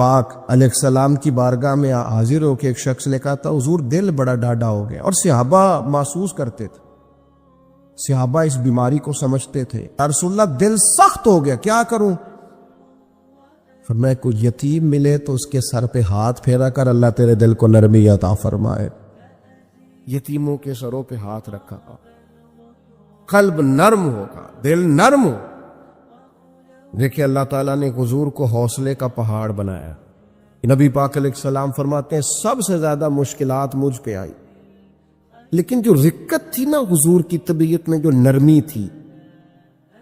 پاک علیہ السلام کی بارگاہ میں حاضر ہو کے ایک شخص نے کہا تھا حضور دل بڑا ڈاڈا ہو گیا، اور صحابہ محسوس کرتے تھے، صحابہ اس بیماری کو سمجھتے تھے، یا رسول اللہ دل سخت ہو گیا، کیا کروں؟ فرمایا کوئی یتیم ملے تو اس کے سر پہ ہاتھ پھیرا کر اللہ تیرے دل کو نرمی عطا فرمائے۔ یتیموں کے سروں پہ ہاتھ رکھا، قلب نرم ہوگا، دل نرم ہو۔ دیکھیں اللہ تعالیٰ نے حضور کو حوصلے کا پہاڑ بنایا۔ نبی پاک علیہ السلام فرماتے ہیں سب سے زیادہ مشکلات مجھ پہ آئی، لیکن جو رقت تھی نا حضور کی طبیعت میں، جو نرمی تھی،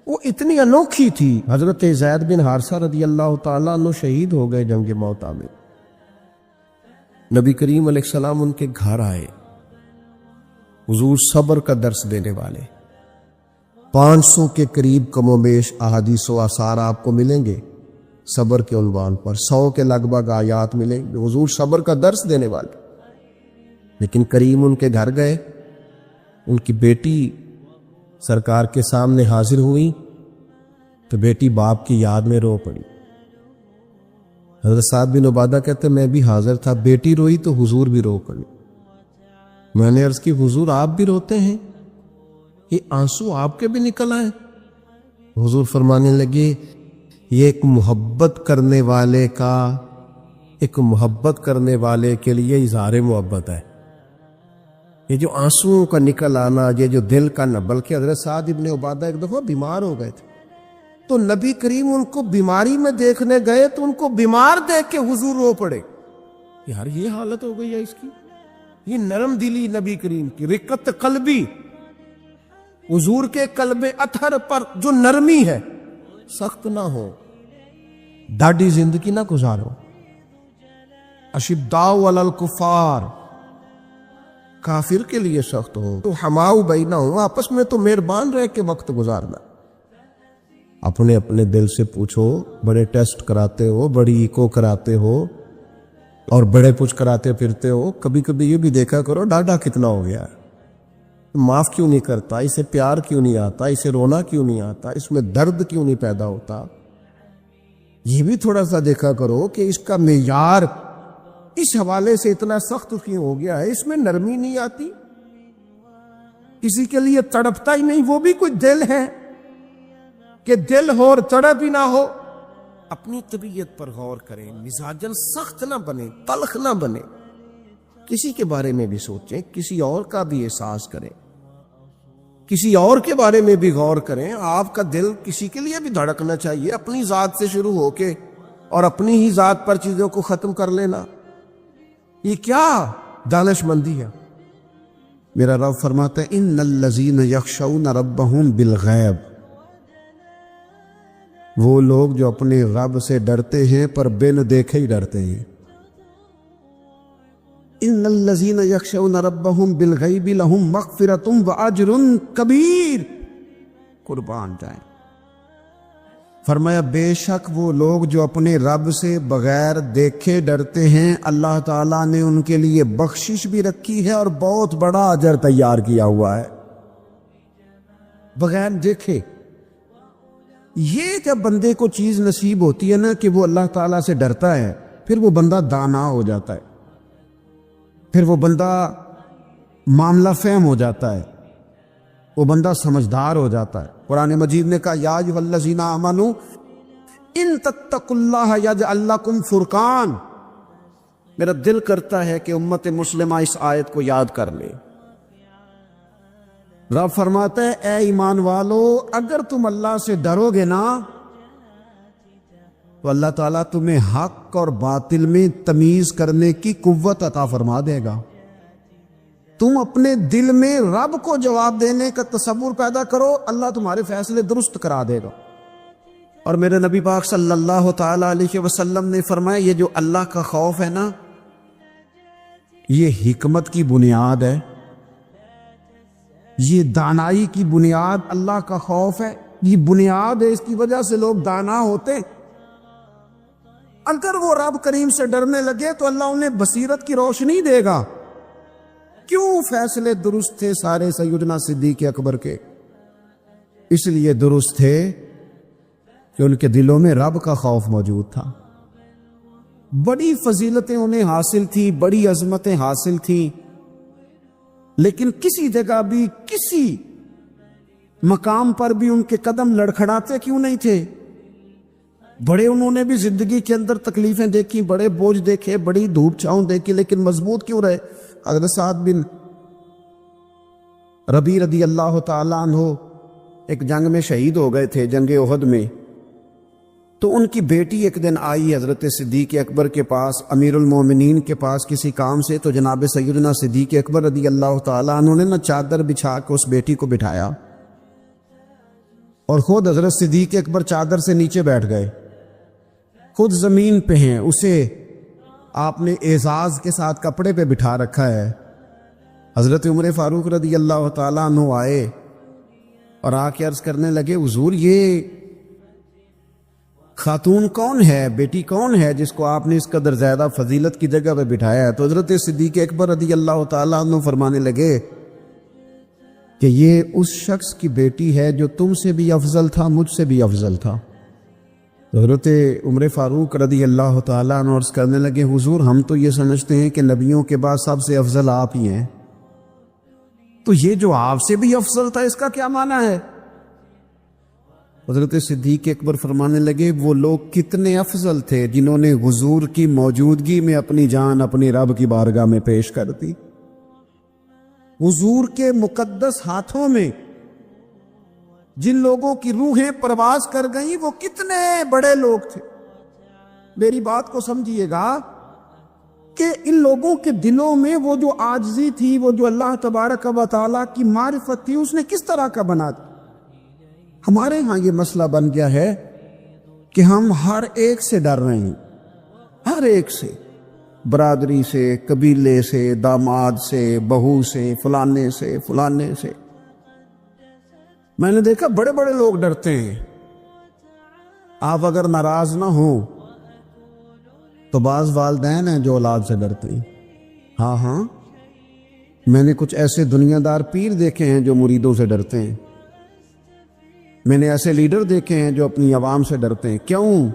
وہ اتنی انوکھی تھی۔ حضرت زید بن حارثہ رضی اللہ تعالیٰ عنہ شہید ہو گئے جنگ موتا میں۔ نبی کریم علیہ السلام ان کے گھر آئے، حضور صبر کا درس دینے والے، 500 کے قریب کم و بیش احادیث و آثار آپ کو ملیں گے صبر کے عنوان پر، 100 کے لگ بھگ آیات ملیں گے، حضور صبر کا درس دینے والے۔ لیکن کریم ان کے گھر گئے، ان کی بیٹی سرکار کے سامنے حاضر ہوئی تو بیٹی باپ کی یاد میں رو پڑی۔ حضرت سعد بن عبادہ کہتے میں بھی حاضر تھا، بیٹی روئی تو حضور بھی رو پڑی۔ میں نے عرض کی حضور آپ بھی روتے ہیں؟ یہ آنسو آپ کے بھی نکل آئے؟ حضور فرمانے لگے یہ ایک محبت کرنے والے کے لیے اظہار محبت ہے۔ یہ جو آنسوؤں کا نکل آنا، یہ جو دل کا نہ، بلکہ حضرت سعد بن عبادہ ایک دفعہ بیمار ہو گئے تھے، تو نبی کریم ان کو بیماری میں دیکھنے گئے تو ان کو بیمار دیکھ کے حضور رو پڑے۔ یار یہ حالت ہو گئی ہے اس کی، یہ نرم دلی نبی کریم کی، رقت قلبی، حضور کے قلب اطہر پر جو نرمی ہے، سخت نہ ہو، ڈاڈی زندگی نہ گزارو۔ اشداء علی الکفار، کافر کے لیے سخت ہو، تو حماؤ بینہم، آپس میں تو مہربان رہ کے وقت گزارنا۔ اپنے اپنے دل سے پوچھو، بڑے ٹیسٹ کراتے ہو، بڑی ایکو کراتے ہو اور بڑے کچھ کراتے پھرتے ہو، کبھی کبھی یہ بھی دیکھا کرو ڈاڈا کتنا ہو گیا، معاف کیوں نہیں کرتا، اسے پیار کیوں نہیں آتا، اسے رونا کیوں نہیں آتا، اس میں درد کیوں نہیں پیدا ہوتا۔ یہ بھی تھوڑا سا دیکھا کرو کہ اس کا معیار اس حوالے سے اتنا سخت کیوں ہو گیا ہے، اس میں نرمی نہیں آتی، کسی کے لیے تڑپتا ہی نہیں، وہ بھی کوئی دل ہے کہ دل ہو اور تڑپ ہی نہ ہو۔ اپنی طبیعت پر غور کریں، مزاجن سخت نہ بنے، تلخ نہ بنے، کسی کے بارے میں بھی سوچیں، کسی اور کا بھی احساس کریں، کسی اور کے بارے میں بھی غور کریں۔ آپ کا دل کسی کے لیے بھی دھڑکنا چاہیے، اپنی ذات سے شروع ہو کے اور اپنی ہی ذات پر چیزوں کو ختم کر لینا، یہ کیا دانش مندی ہے؟ میرا رب فرماتا ہے ان الذین یخشون ربہم بالغیب، وہ لوگ جو اپنے رب سے ڈرتے ہیں پر بن دیکھے ہی ڈرتے ہیں۔ ان الذین یخشون ربہم بالغیب لہم مغفرۃ واجر کبیر، قربان جائیں۔ فرمایا بے شک وہ لوگ جو اپنے رب سے بغیر دیکھے ڈرتے ہیں، اللہ تعالیٰ نے ان کے لیے بخشش بھی رکھی ہے اور بہت بڑا اجر تیار کیا ہوا ہے۔ بغیر دیکھے، یہ جب بندے کو چیز نصیب ہوتی ہے نا کہ وہ اللہ تعالیٰ سے ڈرتا ہے، پھر وہ بندہ دانا ہو جاتا ہے، پھر وہ بندہ معاملہ فہم ہو جاتا ہے، وہ بندہ سمجھدار ہو جاتا ہے۔ قرآن مجید نے کہا یا ایھا الذین آمنوا ان تتقوا اللہ یجعل لکم فرقان۔ میرا دل کرتا ہے کہ امت مسلمہ اس آیت کو یاد کر لے۔ رب فرماتا ہے اے ایمان والو، اگر تم اللہ سے ڈرو گے نا تو اللہ تعالیٰ تمہیں حق اور باطل میں تمیز کرنے کی قوت عطا فرما دے گا۔ تم اپنے دل میں رب کو جواب دینے کا تصور پیدا کرو، اللہ تمہارے فیصلے درست کرا دے گا۔ اور میرے نبی پاک صلی اللہ تعالی علیہ وسلم نے فرمایا یہ جو اللہ کا خوف ہے نا، یہ حکمت کی بنیاد ہے، یہ دانائی کی بنیاد اللہ کا خوف ہے، یہ بنیاد ہے، اس کی وجہ سے لوگ دانا ہوتے۔ اگر وہ رب کریم سے ڈرنے لگے تو اللہ انہیں بصیرت کی روشنی دے گا۔ کیوں فیصلے درست تھے سارے سیدنا صدیق اکبر کے؟ اس لیے درست تھے کہ ان کے دلوں میں رب کا خوف موجود تھا۔ بڑی فضیلتیں انہیں حاصل تھی، بڑی عظمتیں حاصل تھیں، لیکن کسی جگہ بھی کسی مقام پر بھی ان کے قدم لڑکھڑاتے کیوں نہیں تھے؟ بڑے انہوں نے بھی زندگی کے اندر تکلیفیں دیکھی، بڑے بوجھ دیکھے، بڑی دھوپ چھاؤں دیکھی، لیکن مضبوط کیوں رہے؟ حضرت سعد بن ربیع رضی اللہ تعالیٰ عنہ ایک جنگ میں شہید ہو گئے تھے، جنگ احد میں. تو ان کی بیٹی ایک دن آئی حضرت صدیق اکبر کے پاس، امیر المومنین کے پاس کسی کام سے. تو جناب سیدنا صدیق اکبر رضی اللہ تعالیٰ عنہ نے چادر بچھا کے اس بیٹی کو بٹھایا اور خود حضرت صدیق اکبر چادر سے نیچے بیٹھ گئے، خود زمین پہ ہیں. اسے آپ نے اعزاز کے ساتھ کپڑے پہ بٹھا رکھا ہے. حضرت عمر فاروق رضی اللہ تعالیٰ عنہ آئے اور آ کے عرض کرنے لگے، حضور یہ خاتون کون ہے، بیٹی کون ہے جس کو آپ نے اس قدر زیادہ فضیلت کی جگہ پہ بٹھایا ہے؟ تو حضرت صدیق اکبر رضی اللہ تعالیٰ عنہ فرمانے لگے کہ یہ اس شخص کی بیٹی ہے جو تم سے بھی افضل تھا، مجھ سے بھی افضل تھا. حضرت عمر فاروق رضی اللہ تعالیٰ عنہ عرض کرنے لگے، حضور ہم تو یہ سمجھتے ہیں کہ نبیوں کے بعد سب سے افضل آپ ہی ہیں، تو یہ جو آپ سے بھی افضل تھا اس کا کیا معنی ہے؟ حضرت صدیق اکبر فرمانے لگے، وہ لوگ کتنے افضل تھے جنہوں نے حضور کی موجودگی میں اپنی جان اپنی رب کی بارگاہ میں پیش کر دی. حضور کے مقدس ہاتھوں میں جن لوگوں کی روحیں پرواز کر گئیں وہ کتنے بڑے لوگ تھے. میری بات کو سمجھیے گا کہ ان لوگوں کے دلوں میں وہ جو عاجزی تھی، وہ جو اللہ تبارک و تعالیٰ کی معرفت تھی، اس نے کس طرح کا بنا دیا. ہمارے ہاں یہ مسئلہ بن گیا ہے کہ ہم ہر ایک سے ڈر رہے ہیں، ہر ایک سے، برادری سے، قبیلے سے، داماد سے، بہو سے، فلانے سے، فلانے سے. میں نے دیکھا بڑے بڑے لوگ ڈرتے ہیں. آپ اگر ناراض نہ ہوں تو بعض والدین ہیں جو اولاد سے ڈرتے ہیں. ہاں میں نے کچھ ایسے دنیا دار پیر دیکھے ہیں جو مریدوں سے ڈرتے ہیں. میں نے ایسے لیڈر دیکھے ہیں جو اپنی عوام سے ڈرتے ہیں. کیوں؟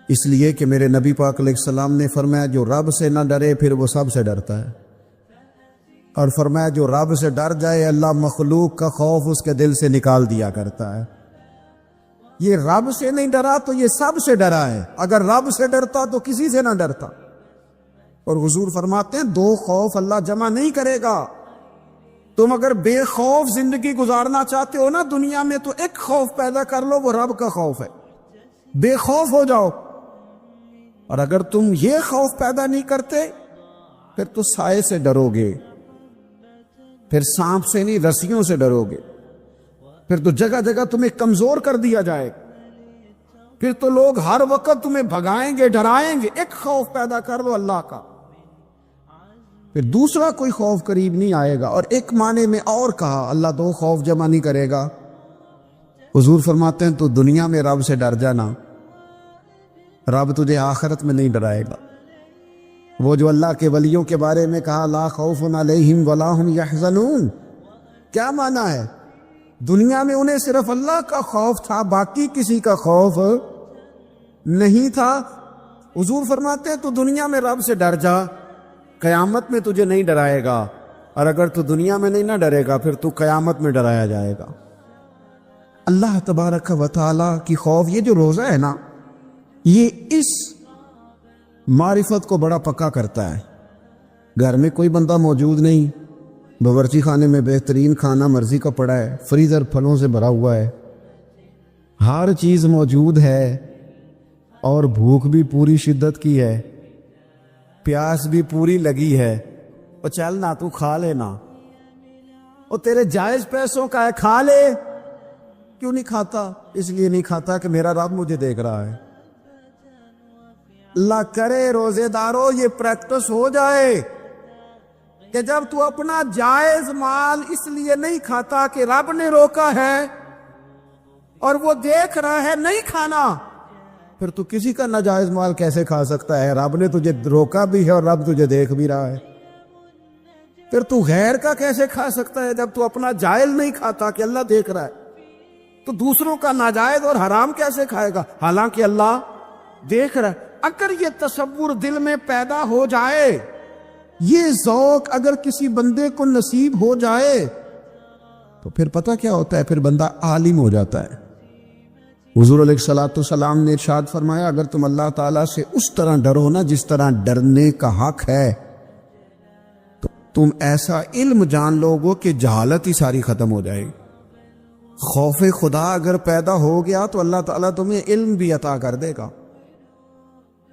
اس لیے کہ میرے نبی پاک علیہ السلام نے فرمایا جو رب سے نہ ڈرے پھر وہ سب سے ڈرتا ہے، اور فرمایا جو رب سے ڈر جائے اللہ مخلوق کا خوف اس کے دل سے نکال دیا کرتا ہے. یہ رب سے نہیں ڈرا تو یہ سب سے ڈرا ہے. اگر رب سے ڈرتا تو کسی سے نہ ڈرتا. اور حضور فرماتے ہیں دو خوف اللہ جمع نہیں کرے گا. تم اگر بے خوف زندگی گزارنا چاہتے ہو نا دنیا میں تو ایک خوف پیدا کر لو، وہ رب کا خوف ہے. بے خوف ہو جاؤ. اور اگر تم یہ خوف پیدا نہیں کرتے پھر تو سائے سے ڈرو گے، پھر سانپ سے نہیں رسیوں سے ڈرو گے، پھر تو جگہ جگہ تمہیں کمزور کر دیا جائے گا، پھر تو لوگ ہر وقت تمہیں بھگائیں گے، ڈرائیں گے. ایک خوف پیدا کر لو اللہ کا، پھر دوسرا کوئی خوف قریب نہیں آئے گا. اور ایک معنی میں اور کہا اللہ دو خوف جمع نہیں کرے گا. حضور فرماتے ہیں تو دنیا میں رب سے ڈر جانا، رب تجھے آخرت میں نہیں ڈرائے گا. وہ جو اللہ کے ولیوں کے بارے میں کہا لا خوف علیہم ولا هم یحزنون، کیا معنی ہے؟ دنیا میں انہیں صرف اللہ کا خوف تھا، باقی کسی کا خوف نہیں تھا. حضور فرماتے ہیں تو دنیا میں رب سے ڈر جا، قیامت میں تجھے نہیں ڈرائے گا. اور اگر تو دنیا میں نہیں نہ ڈرے گا پھر تو قیامت میں ڈرایا جائے گا. اللہ تبارک و تعالیٰ کی خوف، یہ جو روزہ ہے نا، یہ اس معرفت کو بڑا پکا کرتا ہے. گھر میں کوئی بندہ موجود نہیں، باورچی خانے میں بہترین کھانا مرضی کا پڑا ہے، فریزر پھلوں سے بھرا ہوا ہے، ہر چیز موجود ہے، اور بھوک بھی پوری شدت کی ہے، پیاس بھی پوری لگی ہے. اور چل نا تو کھا لینا، اور تیرے جائز پیسوں کا ہے، کھا لے. کیوں نہیں کھاتا؟ اس لیے نہیں کھاتا کہ میرا رب مجھے دیکھ رہا ہے. اللہ کرے روزے داروں یہ پریکٹس ہو جائے کہ جب تو اپنا جائز مال اس لیے نہیں کھاتا کہ رب نے روکا ہے اور وہ دیکھ رہا ہے نہیں کھانا، پھر تو کسی کا ناجائز مال کیسے کھا سکتا ہے؟ رب نے تجھے روکا بھی ہے اور رب تجھے دیکھ بھی رہا ہے. پھر تو غیر کا کیسے کھا سکتا ہے؟ جب تو اپنا جائز نہیں کھاتا کہ اللہ دیکھ رہا ہے تو دوسروں کا ناجائز اور حرام کیسے کھائے گا حالانکہ اللہ دیکھ رہا ہے؟ اگر یہ تصور دل میں پیدا ہو جائے، یہ ذوق اگر کسی بندے کو نصیب ہو جائے تو پھر پتہ کیا ہوتا ہے، پھر بندہ عالم ہو جاتا ہے۔ حضور علیہ الصلوۃ والسلام نے ارشاد فرمایا اگر تم اللہ تعالیٰ سے اس طرح ڈرو نا جس طرح ڈرنے کا حق ہے، تو تم ایسا علم جان لو گے کہ جہالت ہی ساری ختم ہو جائے گی۔ خوف خدا اگر پیدا ہو گیا تو اللہ تعالیٰ تمہیں علم بھی عطا کر دے گا،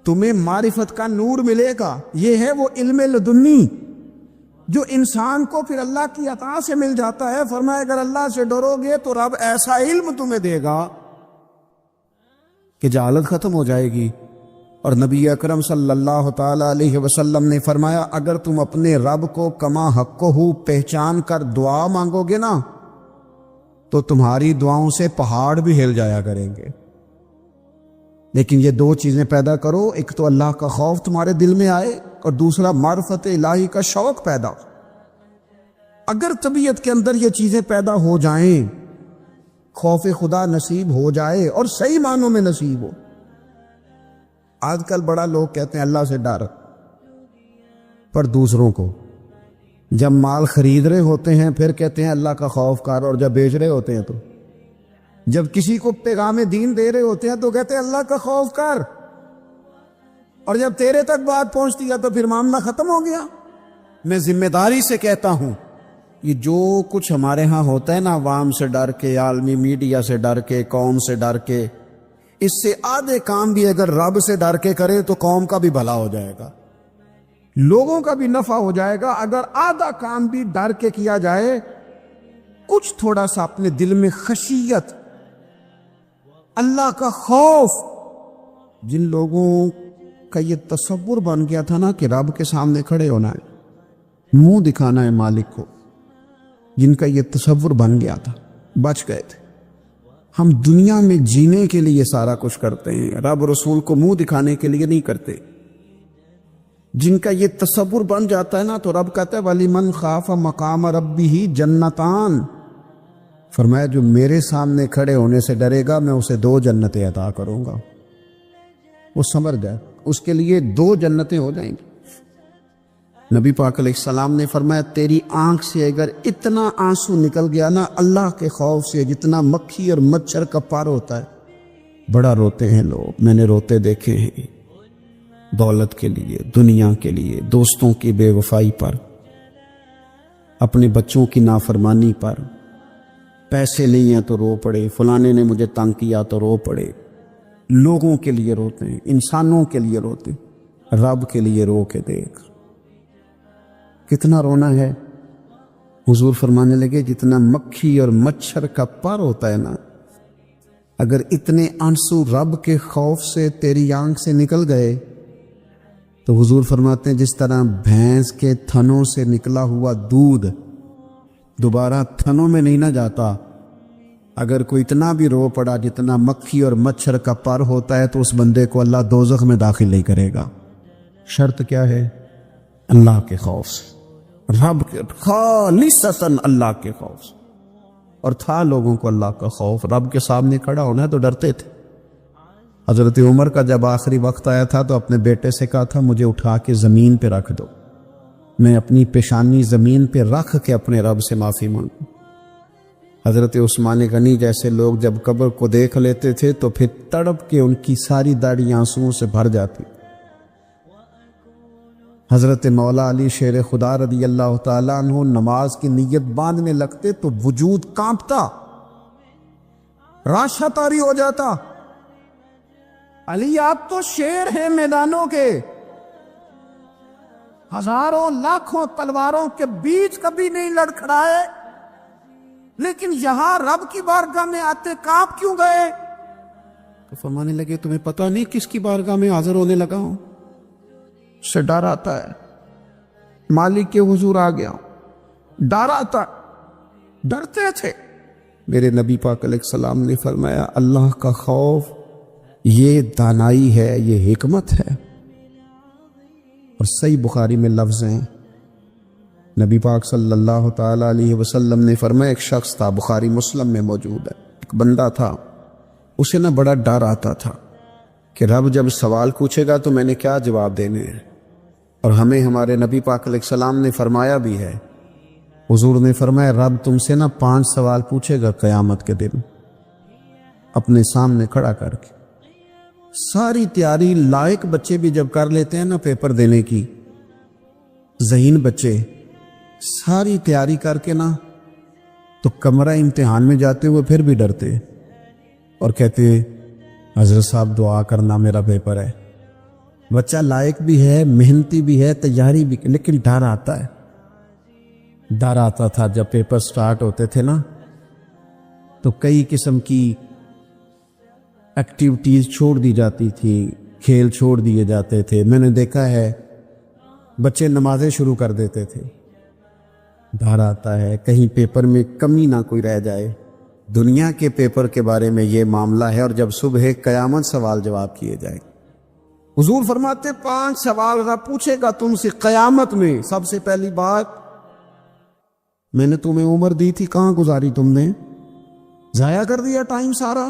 تمہیں معرفت کا نور ملے گا۔ یہ ہے وہ علم لدنی جو انسان کو پھر اللہ کی عطا سے مل جاتا ہے۔ فرمایا اگر اللہ سے ڈرو گے تو رب ایسا علم تمہیں دے گا کہ جہالت ختم ہو جائے گی۔ اور نبی اکرم صلی اللہ تعالی علیہ وسلم نے فرمایا اگر تم اپنے رب کو کما حقہ پہچان کر دعا مانگو گے نا تو تمہاری دعاؤں سے پہاڑ بھی ہل جایا کریں گے۔ لیکن یہ دو چیزیں پیدا کرو، ایک تو اللہ کا خوف تمہارے دل میں آئے اور دوسرا معرفت الہی کا شوق پیدا ہو۔ اگر طبیعت کے اندر یہ چیزیں پیدا ہو جائیں، خوف خدا نصیب ہو جائے اور صحیح معنوں میں نصیب ہو۔ آج کل بڑا لوگ کہتے ہیں اللہ سے ڈر، پر دوسروں کو جب مال خرید رہے ہوتے ہیں پھر کہتے ہیں اللہ کا خوف کر، اور جب بیچ رہے ہوتے ہیں تو جب کسی کو پیغام دین دے رہے ہوتے ہیں تو کہتے ہیں اللہ کا خوف کر، اور جب تیرے تک بات پہنچتی ہے تو پھر معاملہ ختم ہو گیا۔ میں ذمہ داری سے کہتا ہوں یہ جو کچھ ہمارے ہاں ہوتا ہے نا، عوام سے ڈر کے، عالمی میڈیا سے ڈر کے، قوم سے ڈر کے، اس سے آدھے کام بھی اگر رب سے ڈر کے کرے تو قوم کا بھی بھلا ہو جائے گا، لوگوں کا بھی نفع ہو جائے گا۔ اگر آدھا کام بھی ڈر کے کیا جائے، کچھ تھوڑا سا اپنے دل میں خشیت، اللہ کا خوف، جن لوگوں کا یہ تصور بن گیا تھا نا کہ رب کے سامنے کھڑے ہونا ہے، منہ دکھانا ہے مالک کو، جن کا یہ تصور بن گیا تھا بچ گئے تھے۔ ہم دنیا میں جینے کے لیے سارا کچھ کرتے ہیں، رب رسول کو منہ دکھانے کے لیے نہیں کرتے۔ جن کا یہ تصور بن جاتا ہے نا تو رب کہتا ہے وَلِمَنْ خَافَ مَقَامَ رَبِّهِ جَنَّتَانِ، فرمایا جو میرے سامنے کھڑے ہونے سے ڈرے گا میں اسے 2 جنتیں عطا کروں گا۔ وہ سمجھ جائے، اس کے لیے 2 جنتیں ہو جائیں گی۔ نبی پاک علیہ السلام نے فرمایا تیری آنکھ سے اگر اتنا آنسو نکل گیا نا اللہ کے خوف سے، جتنا مکھی اور مچھر کا پار ہوتا ہے، بڑا روتے ہیں لوگ، میں نے روتے دیکھے ہیں، دولت کے لیے، دنیا کے لیے، دوستوں کی بے وفائی پر، اپنے بچوں کی نافرمانی پر، پیسے نہیں ہیں تو رو پڑے، فلانے نے مجھے تنگ کیا تو رو پڑے۔ لوگوں کے لیے روتے ہیں، انسانوں کے لیے روتے ہیں، رب کے لیے رو کے دیکھ کتنا رونا ہے۔ حضور فرمانے لگے جتنا مکھی اور مچھر کا پر ہوتا ہے نا، اگر اتنے آنسو رب کے خوف سے تیری آنکھ سے نکل گئے تو حضور فرماتے ہیں جس طرح بھینس کے تھنوں سے نکلا ہوا دودھ دوبارہ تھنوں میں نہیں نہ جاتا، اگر کوئی اتنا بھی رو پڑا جتنا مکھی اور مچھر کا پر ہوتا ہے تو اس بندے کو اللہ دوزخ میں داخل نہیں کرے گا۔ شرط کیا ہے؟ اللہ کے خوف سے، رب کے خالصتاً اللہ کے خوف سے۔ اور تھا لوگوں کو اللہ کا خوف، رب کے سامنے کھڑا ہونا ہے تو ڈرتے تھے۔ حضرت عمر کا جب آخری وقت آیا تھا تو اپنے بیٹے سے کہا تھا مجھے اٹھا کے زمین پہ رکھ دو، میں اپنی پیشانی زمین پہ رکھ کے اپنے رب سے معافی مانگوں۔ حضرت عثمان غنی جیسے لوگ جب قبر کو دیکھ لیتے تھے تو پھر تڑپ کے ان کی ساری داڑھی آنسوؤں سے بھر جاتی۔ حضرت مولا علی شیر خدا رضی اللہ تعالیٰ عنہ نماز کی نیت باندھنے لگتے تو وجود کانپتا، راشا طاری ہو جاتا۔ علی آپ تو شیر ہیں میدانوں کے، ہزاروں لاکھوں تلواروں کے بیچ کبھی نہیں لڑکھڑائے، لیکن یہاں رب کی بارگاہ میں آتے کانپ کیوں گئے؟ تو فرمانے لگے تمہیں پتہ نہیں کس کی بارگاہ میں حاضر ہونے لگا ہوں؟ سے ڈر آتا ہے، مالک کے حضور آ گیا، ڈر آتا، ڈرتے تھے۔ میرے نبی پاک علیہ السلام نے فرمایا اللہ کا خوف یہ دانائی ہے، یہ حکمت ہے۔ اور صحیح بخاری میں لفظ ہیں، نبی پاک صلی اللہ تعالی علیہ وسلم نے فرمایا ایک شخص تھا، بخاری مسلم میں موجود ہے، ایک بندہ تھا، اسے نہ بڑا ڈر آتا تھا، کہ رب جب سوال پوچھے گا تو میں نے کیا جواب دینے ہیں، اور ہمیں ہمارے نبی پاک علیہ السلام نے فرمایا بھی ہے، حضور نے فرمایا رب تم سے 5 سوال پوچھے گا قیامت کے دن اپنے سامنے کھڑا کر کے۔ ساری تیاری لائق بچے بھی جب کر لیتے ہیں نا پیپر دینے کی، ذہین بچے ساری تیاری کر کے نا تو کمرہ امتحان میں جاتے ہوئے پھر بھی ڈرتے اور کہتے حضرت صاحب دعا کرنا میرا پیپر ہے۔ بچہ لائق بھی ہے، محنتی بھی ہے، تیاری بھی، لیکن ڈر آتا ہے۔ ڈر آتا تھا جب پیپر سٹارٹ ہوتے تھے نا تو کئی قسم کی ایکٹیویٹیز چھوڑ دی جاتی تھی، کھیل چھوڑ دیے جاتے تھے۔ میں نے دیکھا ہے بچے نمازیں شروع کر دیتے تھے۔ ڈر آتا ہے کہیں پیپر میں کمی نہ کوئی رہ جائے۔ دنیا کے پیپر کے بارے میں یہ معاملہ ہے، اور جب صبح قیامت سوال جواب کیے جائیں، حضور فرماتے 5 سوال رب پوچھے گا تم سے قیامت میں۔ سب سے پہلی بات، میں نے تمہیں عمر دی تھی کہاں گزاری تم نے؟ ضائع کر دیا ٹائم سارا،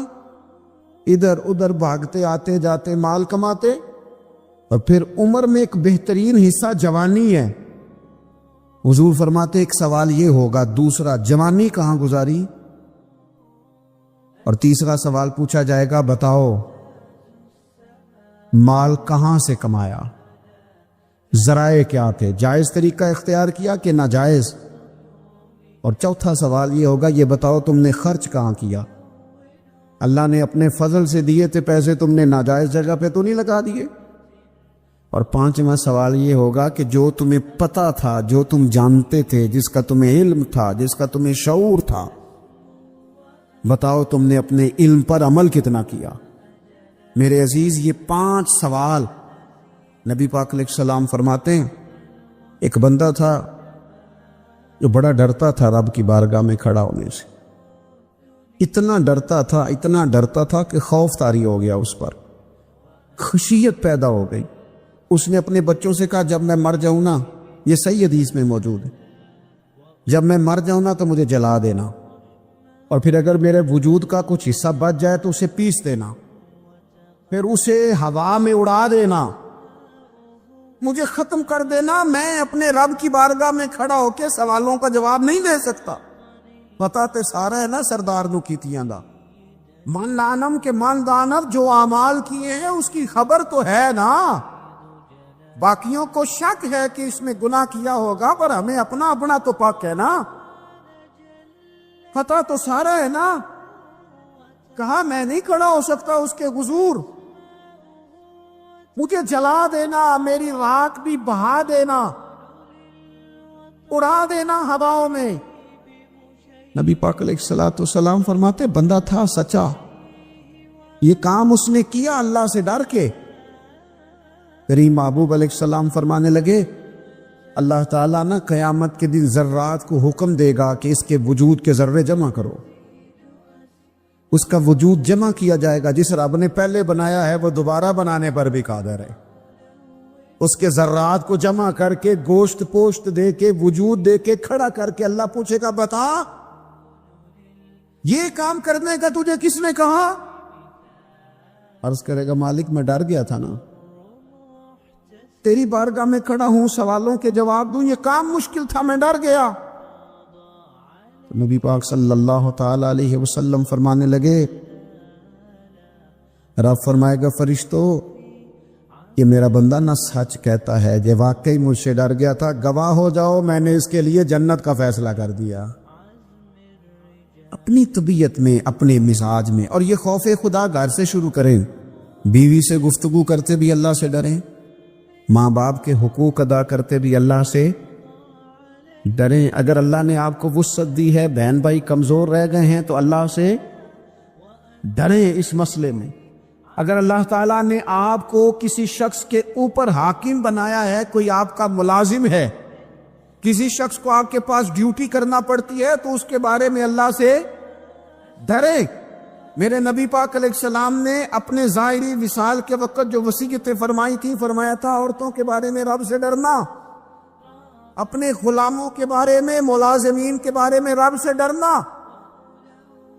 ادھر ادھر بھاگتے آتے جاتے مال کماتے، اور پھر عمر میں ایک بہترین حصہ جوانی ہے۔ حضور فرماتے ایک سوال یہ ہوگا، دوسرا جوانی کہاں گزاری، اور تیسرا سوال پوچھا جائے گا بتاؤ مال کہاں سے کمایا، ذرائع کیا تھے، جائز طریقہ اختیار کیا کہ ناجائز، اور چوتھا سوال یہ ہوگا یہ بتاؤ تم نے خرچ کہاں کیا، اللہ نے اپنے فضل سے دیے تھے پیسے، تم نے ناجائز جگہ پہ تو نہیں لگا دیے۔ اور 5واں سوال یہ ہوگا کہ جو تمہیں پتا تھا، جو تم جانتے تھے، جس کا تمہیں علم تھا، جس کا تمہیں شعور تھا، بتاؤ تم نے اپنے علم پر عمل کتنا کیا۔ میرے عزیز یہ 5 سوال نبی پاک علیہ السلام فرماتے ہیں۔ ایک بندہ تھا جو بڑا ڈرتا تھا رب کی بارگاہ میں کھڑا ہونے سے، اتنا ڈرتا تھا کہ خوف طاری ہو گیا، اس پر خشیت پیدا ہو گئی۔ اس نے اپنے بچوں سے کہا جب میں مر جاؤں نا، یہ صحیح حدیث میں موجود ہے، جب میں مر جاؤں نا تو مجھے جلا دینا، اور پھر اگر میرے وجود کا کچھ حصہ بچ جائے تو اسے پیس دینا، پھر اسے ہوا میں اڑا دینا، مجھے ختم کر دینا۔ میں اپنے رب کی بارگاہ میں کھڑا ہو کے سوالوں کا جواب نہیں دے سکتا۔ پتا تے سارا ہے نا سردار نو کیتیاں دا، من لانم کے من دانب، جو اعمال کیے ہیں اس کی خبر تو ہے نا، باقیوں کو شک ہے کہ اس میں گناہ کیا ہوگا، پر ہمیں اپنا تو پاک ہے نا، پتا تو سارا ہے نا۔ کہا میں نہیں کھڑا ہو سکتا اس کے حضور، مجھے جلا دینا، میری راکھ بھی بہا دینا، اڑا دینا ہواؤں میں۔ نبی پاک علیہ السلام فرماتے بندہ تھا سچا، یہ کام اس نے کیا اللہ سے ڈر کے۔ کریم محبوب علیہ السلام فرمانے لگے اللہ تعالیٰ نا قیامت کے دن ذرات کو حکم دے گا کہ اس کے وجود کے ذرے جمع کرو، اس کا وجود جمع کیا جائے گا۔ جس رب نے پہلے بنایا ہے وہ دوبارہ بنانے پر بھی قادر ہے۔ اس کے ذرات کو جمع کر کے گوشت پوشت دے کے وجود دے کے کھڑا کر کے اللہ پوچھے گا بتا یہ کام کرنے کا تجھے کس نے کہا؟ عرض کرے گا مالک میں ڈر گیا تھا نا، تیری بارگاہ میں کھڑا ہوں سوالوں کے جواب دوں، یہ کام مشکل تھا میں ڈر گیا۔ نبی پاک صلی اللہ تعالی علیہ وسلم فرمانے لگے رب فرمائے گا فرشتو یہ میرا بندہ نہ سچ کہتا ہے، یہ واقعی مجھ سے ڈر گیا تھا، گواہ ہو جاؤ میں نے اس کے لیے جنت کا فیصلہ کر دیا۔ اپنی طبیعت میں، اپنے مزاج میں، اور یہ خوف خدا گھر سے شروع کریں، بیوی سے گفتگو کرتے بھی اللہ سے ڈریں، ماں باپ کے حقوق ادا کرتے بھی اللہ سے ڈریں۔ اگر اللہ نے آپ کو وسعت دی ہے، بہن بھائی کمزور رہ گئے ہیں تو اللہ سے ڈریں اس مسئلے میں۔ اگر اللہ تعالیٰ نے آپ کو کسی شخص کے اوپر حاکم بنایا ہے، کوئی آپ کا ملازم ہے، کسی شخص کو آپ کے پاس ڈیوٹی کرنا پڑتی ہے تو اس کے بارے میں اللہ سے ڈریں۔ میرے نبی پاک علیہ السلام نے اپنے ظاہری وصال کے وقت جو وصیتیں فرمائی تھی، فرمایا تھا عورتوں کے بارے میں رب سے ڈرنا، اپنے غلاموں کے بارے میں، ملازمین کے بارے میں رب سے ڈرنا،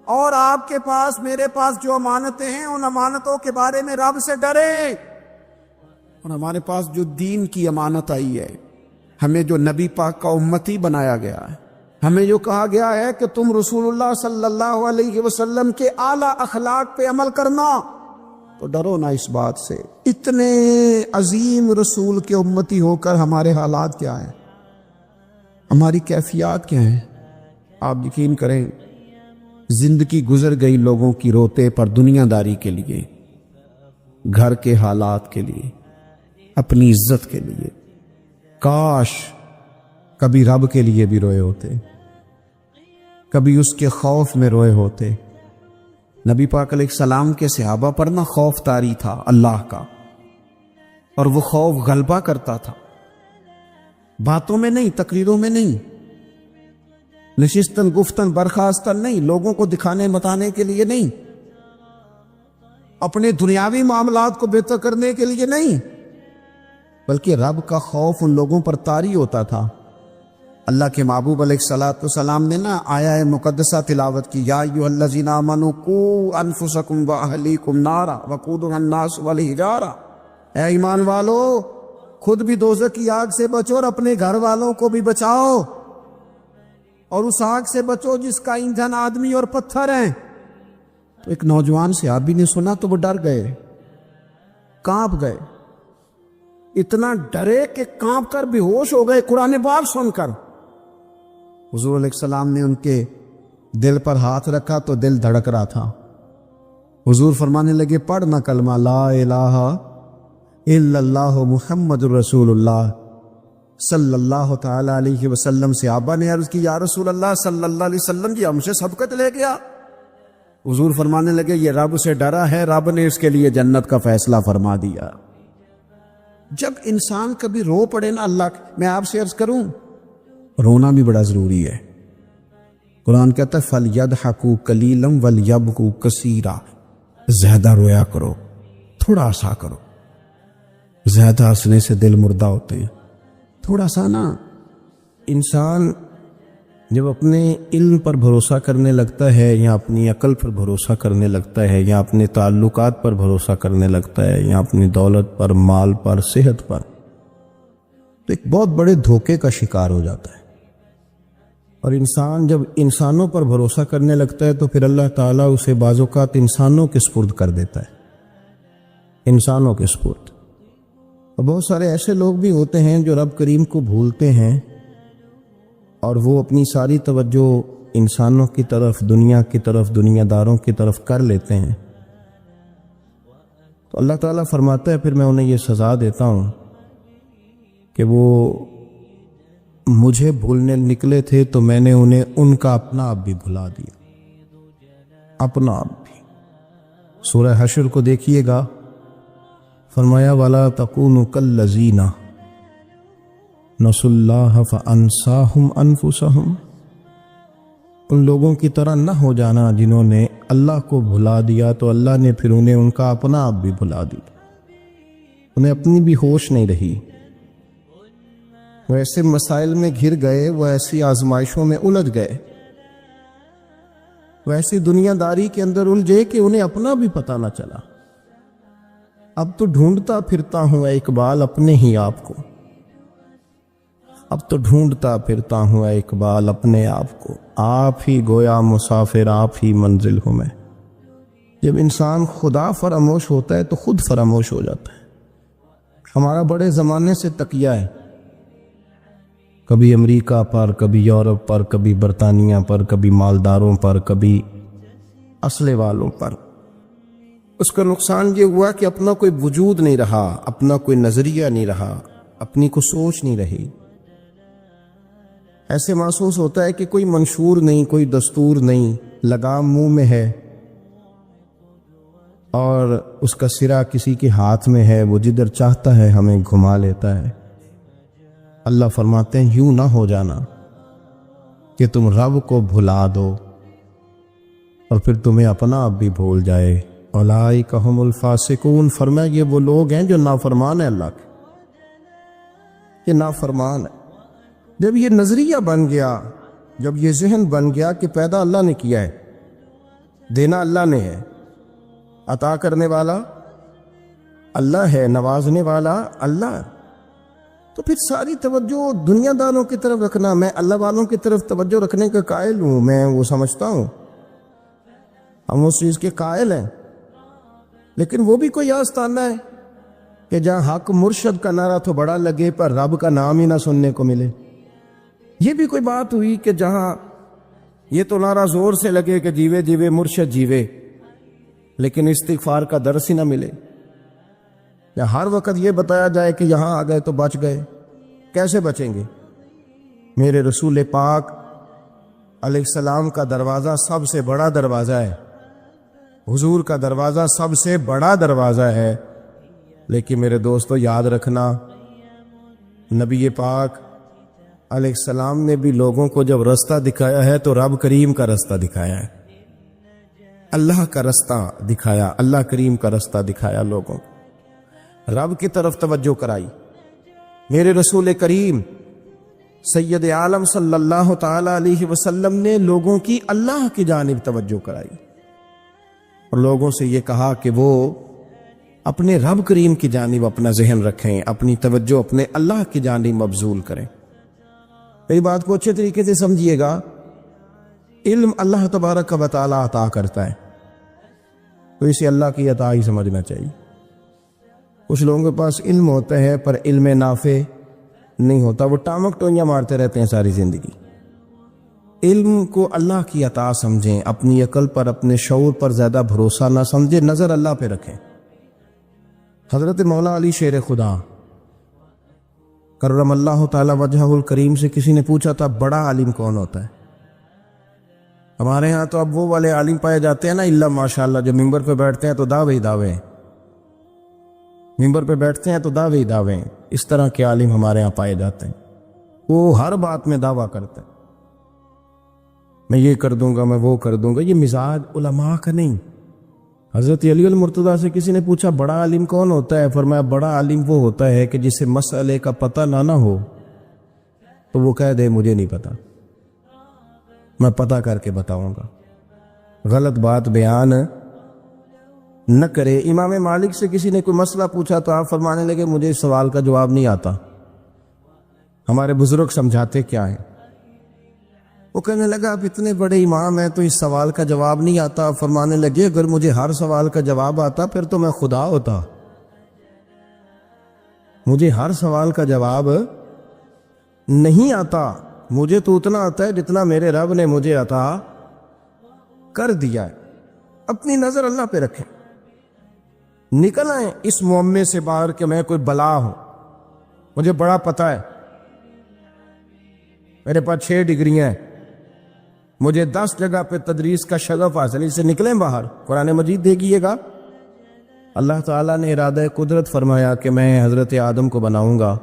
اور آپ کے پاس میرے پاس جو امانتیں ہیں ان امانتوں کے بارے میں رب سے ڈرے۔ اور ہمارے پاس جو دین کی امانت آئی ہے، ہمیں جو نبی پاک کا امتی بنایا گیا ہے، ہمیں جو کہا گیا ہے کہ تم رسول اللہ صلی اللہ علیہ وسلم کے اعلیٰ اخلاق پہ عمل کرنا، تو ڈرو نا اس بات سے۔ اتنے عظیم رسول کے امتی ہو کر ہمارے حالات کیا ہیں، ہماری کیفیات کیا ہیں؟ آپ یقین کریں، زندگی گزر گئی لوگوں کی روتے پر دنیا داری کے لیے، گھر کے حالات کے لیے، اپنی عزت کے لیے۔ کاش کبھی رب کے لیے بھی روئے ہوتے، کبھی اس کے خوف میں روئے ہوتے۔ نبی پاک علیہ السلام کے صحابہ پر نہ خوف طاری تھا اللہ کا، اور وہ خوف غلبہ کرتا تھا، باتوں میں نہیں، تقریروں میں نہیں، نشستن گفتن برخاستن نہیں، لوگوں کو دکھانے متانے کے لیے نہیں، اپنے دنیاوی معاملات کو بہتر کرنے کے لیے نہیں، بلکہ رب کا خوف ان لوگوں پر طاری ہوتا تھا۔ اللہ کے محبوب علیہ السلام نے نا آیہ مقدسہ تلاوت کی، یا ایھا الذین آمنوا قوا انفسکم واہلیکم نارا وقودھا الناس والحجارہ، اے ایمان والو خود بھی دوزخ کی آگ سے بچو اور اپنے گھر والوں کو بھی بچاؤ، اور اس آگ سے بچو جس کا ایندھن آدمی اور پتھر ہیں۔ تو ایک نوجوان صحابی نے سنا تو وہ ڈر گئے، کانپ گئے، اتنا ڈرے کہ کانپ کر بے ہوش ہو گئے قرآن پاک سن کر۔ حضور علیہ السلام نے ان کے دل پر ہاتھ رکھا تو دل دھڑک رہا تھا۔ حضور فرمانے لگے، پڑھنا کلمہ لا الہ الا اللہ محمد الرسول اللہ صلی اللہ تعالی علیہ وسلم۔ صحابہ نے عرض کی، یا رسول اللہ صلی اللہ علیہ وسلم جی ہم سے سبقت لے گیا۔ حضور فرمانے لگے، یہ رب سے ڈرا ہے، رب نے اس کے لیے جنت کا فیصلہ فرما دیا۔ جب انسان کبھی رو پڑے نا اللہ، میں آپ سے عرض کروں، رونا بھی بڑا ضروری ہے۔ قرآن کہتا ہے فَلْيَضْحَكُوا قَلِيلًا وَلْيَبْكُوا كَثِيرًا، زیادہ رویا کرو، تھوڑا سا کرو۔ زیادہ ہنسنے سے دل مردہ ہوتے ہیں، تھوڑا سا نا۔ انسان جب اپنے علم پر بھروسہ کرنے لگتا ہے، یا اپنی عقل پر بھروسہ کرنے لگتا ہے، یا اپنے تعلقات پر بھروسہ کرنے لگتا ہے، یا اپنی دولت پر، مال پر، صحت پر، تو ایک بہت بڑے دھوکے کا شکار ہو جاتا ہے۔ اور انسان جب انسانوں پر بھروسہ کرنے لگتا ہے تو پھر اللہ تعالیٰ اسے بعض اوقات انسانوں کے سپرد کر دیتا ہے، انسانوں کے سپرد۔ اور بہت سارے ایسے لوگ بھی ہوتے ہیں جو رب کریم کو بھولتے ہیں، اور وہ اپنی ساری توجہ انسانوں کی طرف، دنیا کی طرف، دنیا داروں کی طرف کر لیتے ہیں۔ تو اللہ تعالیٰ فرماتا ہے پھر میں انہیں یہ سزا دیتا ہوں کہ وہ مجھے بھولنے نکلے تھے تو میں نے انہیں ان کا اپنا آپ بھی بھلا دیا، اپنا آپ بھی۔ سورہ حشر کو دیکھیے گا، فرمایا وَلَا تَكُونُوا كَالَّذِينَ نَسُوا اللَّهَ فَأَنسَاهُمْ أَنفُسَهُمْ، ان لوگوں کی طرح نہ ہو جانا جنہوں نے اللہ کو بھلا دیا تو اللہ نے پھر انہیں ان کا اپنا آپ بھی بھلا دیا، انہیں اپنی بھی ہوش نہیں رہی۔ وہ ایسے مسائل میں گر گئے، وہ ایسی آزمائشوں میں الجھ گئے، وہ ایسی دنیا داری کے اندر الجھے کہ انہیں اپنا بھی پتہ نہ چلا۔ اب تو ڈھونڈتا پھرتا ہوں اے اقبال اپنے ہی آپ کو، اب تو ڈھونڈتا پھرتا ہوں اے اقبال اپنے آپ کو، آپ ہی گویا مسافر، آپ ہی منزل ہوں میں۔ جب انسان خدا فراموش ہوتا ہے تو خود فراموش ہو جاتا ہے۔ ہمارا بڑے زمانے سے تکیہ ہے، کبھی امریکہ پر، کبھی یورپ پر، کبھی برطانیہ پر، کبھی مالداروں پر، کبھی اسلحے والوں پر۔ اس کا نقصان یہ ہوا کہ اپنا کوئی وجود نہیں رہا، اپنا کوئی نظریہ نہیں رہا، اپنی کوئی سوچ نہیں رہی۔ ایسے محسوس ہوتا ہے کہ کوئی منشور نہیں، کوئی دستور نہیں، لگام منہ میں ہے اور اس کا سرا کسی کے ہاتھ میں ہے، وہ جدھر چاہتا ہے ہمیں گھما لیتا ہے۔ اللہ فرماتے ہیں یوں نہ ہو جانا کہ تم رب کو بھلا دو اور پھر تمہیں اپنا آپ بھی بھول جائے۔ اولئک ھم الفاسقون، فرمایا یہ وہ لوگ ہیں جو نافرمان ہیں اللہ کے، یہ نافرمان ہے۔ جب یہ نظریہ بن گیا، جب یہ ذہن بن گیا کہ پیدا اللہ نے کیا ہے، دینا اللہ نے ہے، عطا کرنے والا اللہ ہے، نوازنے والا اللہ۔ تو پھر ساری توجہ دنیا داروں کی طرف رکھنا، میں اللہ والوں کی طرف توجہ رکھنے کا قائل ہوں، میں وہ سمجھتا ہوں، ہم اس چیز کے قائل ہیں، لیکن وہ بھی کوئی آستانہ ہے کہ جہاں حق مرشد کا نعرہ تو بڑا لگے پر رب کا نام ہی نہ سننے کو ملے۔ یہ بھی کوئی بات ہوئی کہ جہاں یہ تو نعرہ زور سے لگے کہ جیوے جیوے مرشد جیوے، لیکن استغفار کا درس ہی نہ ملے، یا ہر وقت یہ بتایا جائے کہ یہاں آ گئے تو بچ گئے۔ کیسے بچیں گے؟ میرے رسول پاک علیہ السلام کا دروازہ سب سے بڑا دروازہ ہے، حضور کا دروازہ سب سے بڑا دروازہ ہے، لیکن میرے دوستو یاد رکھنا، نبی پاک علیہ السلام نے بھی لوگوں کو جب رستہ دکھایا ہے تو رب کریم کا رستہ دکھایا ہے، اللہ کا رستہ دکھایا، اللہ کریم کا رستہ دکھایا، لوگوں کو رب کی طرف توجہ کرائی۔ میرے رسول کریم سید عالم صلی اللہ تعالی علیہ وسلم نے لوگوں کی اللہ کی جانب توجہ کرائی اور لوگوں سے یہ کہا کہ وہ اپنے رب کریم کی جانب اپنا ذہن رکھیں، اپنی توجہ اپنے اللہ کی جانب مبذول کریں۔ میری بات کو اچھے طریقے سے سمجھیے گا، علم اللہ تبارک و تعالی عطا کرتا ہے تو اسے اللہ کی عطا ہی سمجھنا چاہیے۔ کچھ لوگوں کے پاس علم ہوتا ہے پر علم نافع نہیں ہوتا، وہ ٹامک ٹوئیاں مارتے رہتے ہیں ساری زندگی۔ علم کو اللہ کی عطا سمجھیں، اپنی عقل پر اپنے شعور پر زیادہ بھروسہ نہ سمجھیں، نظر اللہ پہ رکھیں۔ حضرت مولا علی شیر خدا کرم اللہ تعالی وجہہ الکریم سے کسی نے پوچھا تھا بڑا عالم کون ہوتا ہے؟ ہمارے ہاں تو اب وہ والے عالم پائے جاتے ہیں نا، اللہ ماشاءاللہ، جو ممبر پہ بیٹھتے ہیں تو دعوے ہی دعوے ہیں، ممبر پہ بیٹھتے ہیں تو دعوے ہی دعوے ہیں، اس طرح کے عالم ہمارے ہاں پائے جاتے ہیں۔ وہ ہر بات میں دعویٰ کرتے ہیں، میں یہ کر دوں گا، میں وہ کر دوں گا۔ یہ مزاج علماء کا نہیں۔ حضرت علی المرتضیٰ سے کسی نے پوچھا بڑا عالم کون ہوتا ہے؟ فرمایا بڑا عالم وہ ہوتا ہے کہ جسے مسئلے کا پتہ نہ ہو تو وہ کہہ دے مجھے نہیں پتا، میں پتہ کر کے بتاؤں گا، غلط بات بیان نہ کرے۔ امام مالک سے کسی نے کوئی مسئلہ پوچھا تو آپ فرمانے لگے مجھے اس سوال کا جواب نہیں آتا، ہمارے بزرگ سمجھاتے کیا ہیں؟ وہ کہنے لگا آپ اتنے بڑے امام ہیں تو اس سوال کا جواب نہیں آتا۔ فرمانے لگے اگر مجھے ہر سوال کا جواب آتا پھر تو میں خدا ہوتا، مجھے ہر سوال کا جواب نہیں آتا، مجھے تو اتنا آتا ہے جتنا میرے رب نے مجھے عطا کر دیا ہے۔ اپنی نظر اللہ پہ رکھیں، نکل آئیں اس معمے سے باہر کہ میں کوئی بلا ہوں، مجھے بڑا پتہ ہے، میرے پاس 6 ڈگریاں ہیں، مجھے 10 جگہ پہ تدریس کا شغف حاصل، اس سے نکلیں باہر۔ قرآن مجید دیکھیے گا، اللہ تعالیٰ نے ارادہ قدرت فرمایا کہ میں حضرت آدم کو بناؤں گا،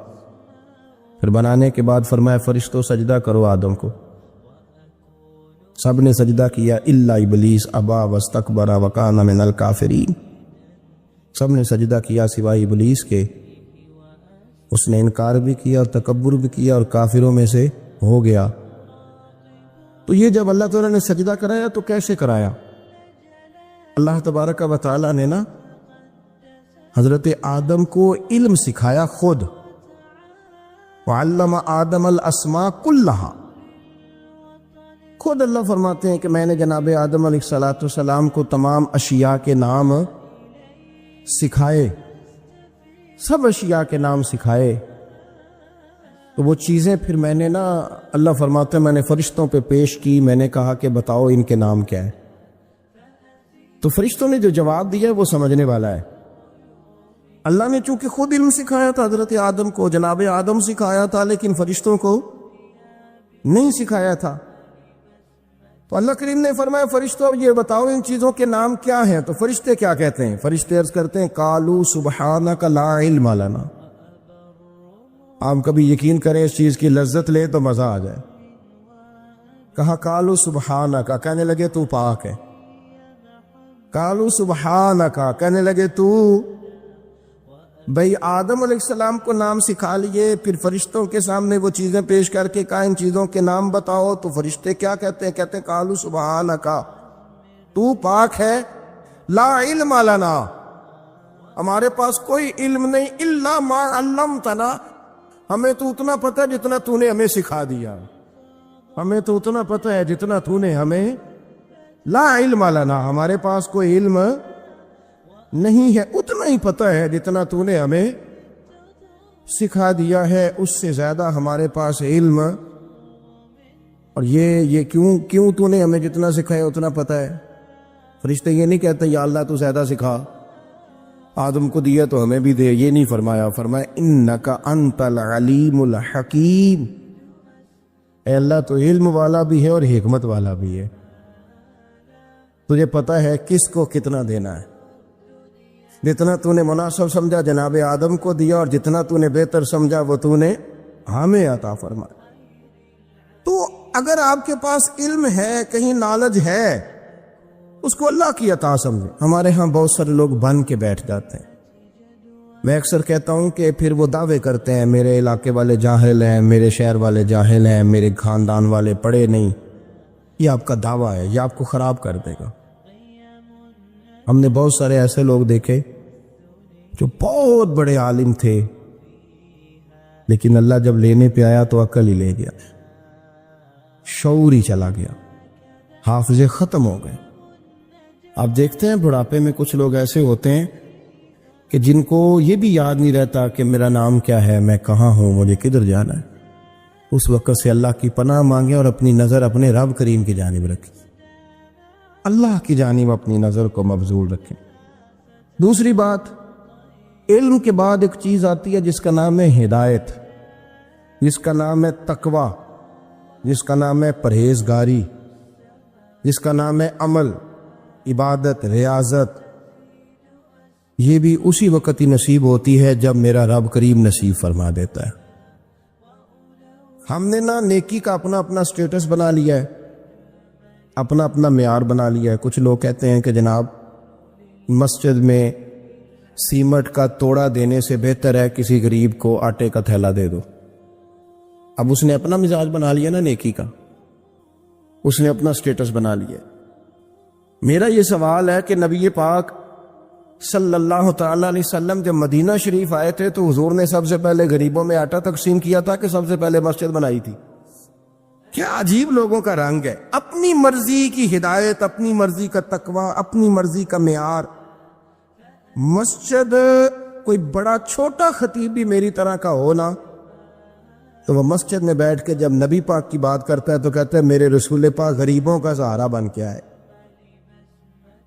پھر بنانے کے بعد فرمایا فرشتوں سجدہ کرو آدم کو، سب نے سجدہ کیا الا ابلیس ابا واستکبر وکان من الکافرین، سب نے سجدہ کیا سوائے ابلیس کے، اس نے انکار بھی کیا اور تکبر بھی کیا اور کافروں میں سے ہو گیا۔ تو یہ جب اللہ تعالیٰ نے سجدہ کرایا تو کیسے کرایا؟ اللہ تبارک و تعالیٰ نے نا حضرت آدم کو علم سکھایا خود، وعلم آدم الاسماء کلہا، خود اللہ فرماتے ہیں کہ میں نے جناب آدم علیہ السلام کو تمام اشیاء کے نام سکھائے، سب اشیاء کے نام سکھائے۔ تو وہ چیزیں پھر میں نے نا، اللہ فرماتے ہیں میں نے فرشتوں پہ پیش کی، میں نے کہا کہ بتاؤ ان کے نام کیا ہے، تو فرشتوں نے جو جواب دیا ہے وہ سمجھنے والا ہے۔ اللہ نے چونکہ خود علم سکھایا تھا حضرت آدم کو، جناب آدم سکھایا تھا، لیکن فرشتوں کو نہیں سکھایا تھا۔ تو اللہ کریم نے فرمایا فرشتوں یہ بتاؤ ان چیزوں کے نام کیا ہیں، تو فرشتے کیا کہتے ہیں؟ فرشتے عرض کرتے ہیں قالوا سبحانک لا علم لنا۔ آپ کبھی یقین کریں اس چیز کی لذت لے تو مزہ آ جائے۔ کہا قالوا سبحانک، کہنے لگے تو پاک ہے، قالوا سبحانک، کہنے لگے تو، بھئی آدم علیہ السلام کو نام سکھا لیے، پھر فرشتوں کے سامنے وہ چیزیں پیش کر کے کہا ان چیزوں کے نام بتاؤ، تو فرشتے کیا کہتے ہیں؟ کہتے ہیں قالوا سبحانک، تو پاک ہے، لا علم لنا، ہمارے پاس کوئی علم نہیں، الا ما علمتنا، ہمیں تو اتنا پتہ ہے جتنا تو نے ہمیں سکھا دیا، ہمیں تو اتنا پتہ ہے جتنا تو نے ہمیں، لا علم لنا، ہمارے پاس کوئی علم نہیں ہے، اتنا ہی پتہ ہے جتنا تو نے ہمیں سکھا دیا ہے، اس سے زیادہ ہمارے پاس علم، اور یہ کیوں تو نے ہمیں جتنا سکھایا اتنا پتہ ہے؟ فرشتے یہ نہیں کہتے یا اللہ تو زیادہ سکھا، آدم کو دیا تو ہمیں بھی دے، یہ نہیں فرمایا، فرمایا انک انت العلیم الحکیم، اے اللہ تو علم والا بھی ہے اور حکمت والا بھی ہے، تجھے پتہ ہے کس کو کتنا دینا ہے، جتنا تو نے مناسب سمجھا جناب آدم کو دیا، اور جتنا تو نے بہتر سمجھا وہ تو نے ہمیں عطا فرمایا۔ تو اگر آپ کے پاس علم ہے، کہیں نالج ہے، اس کو اللہ کی عطا سمجھیں۔ ہمارے ہاں بہت سارے لوگ بن کے بیٹھ جاتے ہیں، میں اکثر کہتا ہوں کہ پھر وہ دعوے کرتے ہیں میرے علاقے والے جاہل ہیں، میرے شہر والے جاہل ہیں، میرے خاندان والے پڑھے نہیں، یہ آپ کا دعویٰ ہے، یہ آپ کو خراب کر دے گا۔ ہم نے بہت سارے ایسے لوگ دیکھے جو بہت بڑے عالم تھے، لیکن اللہ جب لینے پہ آیا تو عقل ہی لے گیا، شعور ہی چلا گیا، حافظے ختم ہو گئے۔ آپ دیکھتے ہیں بڑھاپے میں کچھ لوگ ایسے ہوتے ہیں کہ جن کو یہ بھی یاد نہیں رہتا کہ میرا نام کیا ہے، میں کہاں ہوں، مجھے کدھر جانا ہے۔ اس وقت سے اللہ کی پناہ مانگیں اور اپنی نظر اپنے رب کریم کی جانب رکھیں، اللہ کی جانب اپنی نظر کو مبذول رکھیں۔ دوسری بات، علم کے بعد ایک چیز آتی ہے جس کا نام ہے ہدایت، جس کا نام ہے تقوی، جس کا نام ہے پرہیزگاری، جس کا نام ہے عمل، عبادت، ریاضت۔ یہ بھی اسی وقت ہی نصیب ہوتی ہے جب میرا رب کریم نصیب فرما دیتا ہے۔ ہم نے نا نیکی کا اپنا اپنا سٹیٹس بنا لیا ہے، اپنا اپنا معیار بنا لیا ہے۔ کچھ لوگ کہتے ہیں کہ جناب مسجد میں سیمٹ کا توڑا دینے سے بہتر ہے کسی غریب کو آٹے کا تھیلا دے دو۔ اب اس نے اپنا مزاج بنا لیا نا نیکی کا، اس نے اپنا سٹیٹس بنا لیا۔ میرا یہ سوال ہے کہ نبی پاک صلی اللہ تعالی علیہ وسلم جب مدینہ شریف آئے تھے تو حضور نے سب سے پہلے غریبوں میں آٹا تقسیم کیا تھا کہ سب سے پہلے مسجد بنائی تھی؟ کیا عجیب لوگوں کا رنگ ہے، اپنی مرضی کی ہدایت، اپنی مرضی کا تقوی، اپنی مرضی کا معیار۔ مسجد کوئی بڑا چھوٹا خطیب بھی میری طرح کا ہو نا، تو وہ مسجد میں بیٹھ کے جب نبی پاک کی بات کرتا ہے تو کہتا ہے میرے رسول پاک غریبوں کا سہارا بن کے آئے۔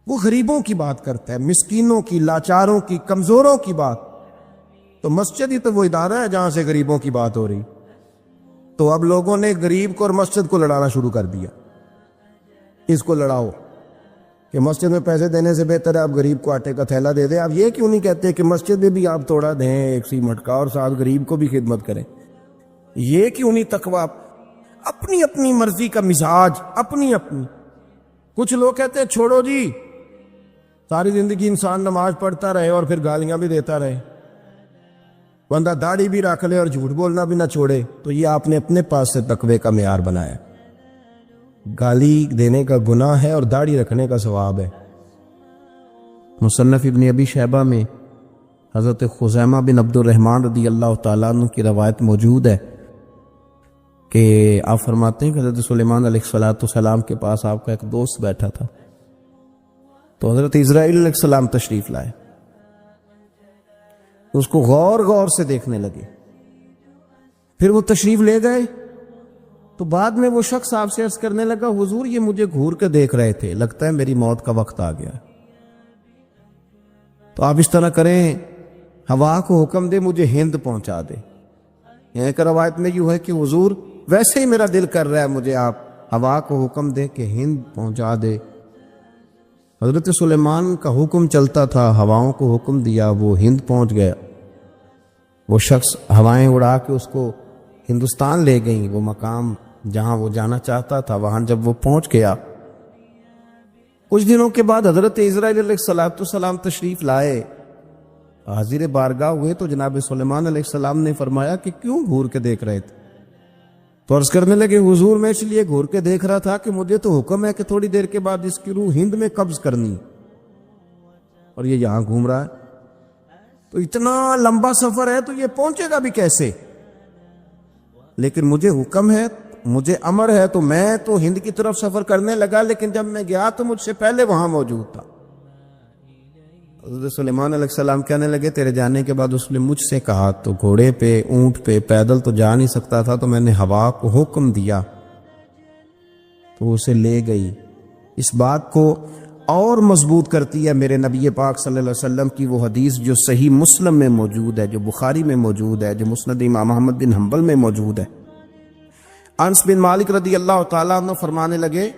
وہ غریبوں کی بات کرتا ہے، مسکینوں کی، لاچاروں کی، کمزوروں کی بات۔ تو مسجد ہی تو وہ ادارہ ہے جہاں سے غریبوں کی بات ہو رہی۔ تو اب لوگوں نے غریب کو اور مسجد کو لڑانا شروع کر دیا، اس کو لڑاؤ کہ مسجد میں پیسے دینے سے بہتر ہے آپ غریب کو آٹے کا تھیلا دے دیں۔ آپ یہ کیوں نہیں کہتے کہ مسجد میں بھی آپ توڑا دیں ایک سیمٹ کا اور ساتھ غریب کو بھی خدمت کریں؟ یہ کیوں نہیں تقوی؟ اپنی اپنی مرضی کا مزاج، اپنی اپنی۔ کچھ لوگ کہتے ہیں چھوڑو جی، ساری زندگی انسان نماز پڑھتا رہے اور پھر گالیاں بھی دیتا رہے، بندہ داڑھی بھی رکھ لے اور جھوٹ بولنا بھی نہ چھوڑے، تو یہ آپ نے اپنے پاس سے تقوی کا معیار بنایا۔ گالی دینے کا گناہ ہے اور داڑھی رکھنے کا ثواب ہے۔ مصنف ابن ابی شیبہ میں حضرت خزیمہ بن عبد الرحمن رضی اللہ تعالیٰ عنہ کی روایت موجود ہے کہ آپ فرماتے ہیں کہ حضرت سلیمان علیہ السلام کے پاس آپ کا ایک دوست بیٹھا تھا، تو حضرت اسرائیل علیہ السلام تشریف لائے، اس کو غور سے دیکھنے لگے، پھر وہ تشریف لے گئے، تو بعد میں وہ شخص آپ سے عرض کرنے لگا حضور یہ مجھے گھور کے دیکھ رہے تھے، لگتا ہے میری موت کا وقت آ گیا، تو آپ اس طرح کریں ہوا کو حکم دے مجھے ہند پہنچا دے۔ یہاں کا روایت میں یوں ہے کہ حضور ویسے ہی میرا دل کر رہا ہے مجھے آپ ہوا کو حکم دے کہ ہند پہنچا دے۔ حضرت سلیمان کا حکم چلتا تھا، ہواؤں کو حکم دیا، وہ ہند پہنچ گیا۔ وہ شخص ہوائیں اڑا کے اس کو ہندوستان لے گئیں، وہ مقام جہاں وہ جانا چاہتا تھا، وہاں جب وہ پہنچ گیا، کچھ دنوں کے بعد حضرت اسرائیل علیہ السلام تشریف لائے، حاضر بارگاہ ہوئے، تو جناب سلیمان علیہ السلام نے فرمایا کہ کیوں گھور کے دیکھ رہے تھے؟ تو عرض کرنے لگے حضور میں اس لیے گھور کے دیکھ رہا تھا کہ مجھے تو حکم ہے کہ تھوڑی دیر کے بعد اس کی روح ہند میں قبض کرنی، اور یہ یہاں گھوم رہا ہے، تو اتنا لمبا سفر ہے تو یہ پہنچے گا بھی کیسے؟ لیکن مجھے حکم ہے، مجھے امر ہے، تو میں تو ہند کی طرف سفر کرنے لگا، لیکن جب میں گیا تو مجھ سے پہلے وہاں موجود تھا۔ حضرت سلیمان علیہ السلام کہنے لگے تیرے جانے کے بعد اس نے مجھ سے کہا، تو گھوڑے پہ، اونٹ پہ، پیدل تو جا نہیں سکتا تھا، تو میں نے ہوا کو حکم دیا تو اسے لے گئی۔ اس بات کو اور مضبوط کرتی ہے میرے نبی پاک صلی اللہ علیہ وسلم کی وہ حدیث جو صحیح مسلم میں موجود ہے، جو بخاری میں موجود ہے، جو مسند امام احمد بن حنبل میں موجود ہے۔ انس بن مالک رضی اللہ تعالیٰ عنہ فرمانے لگے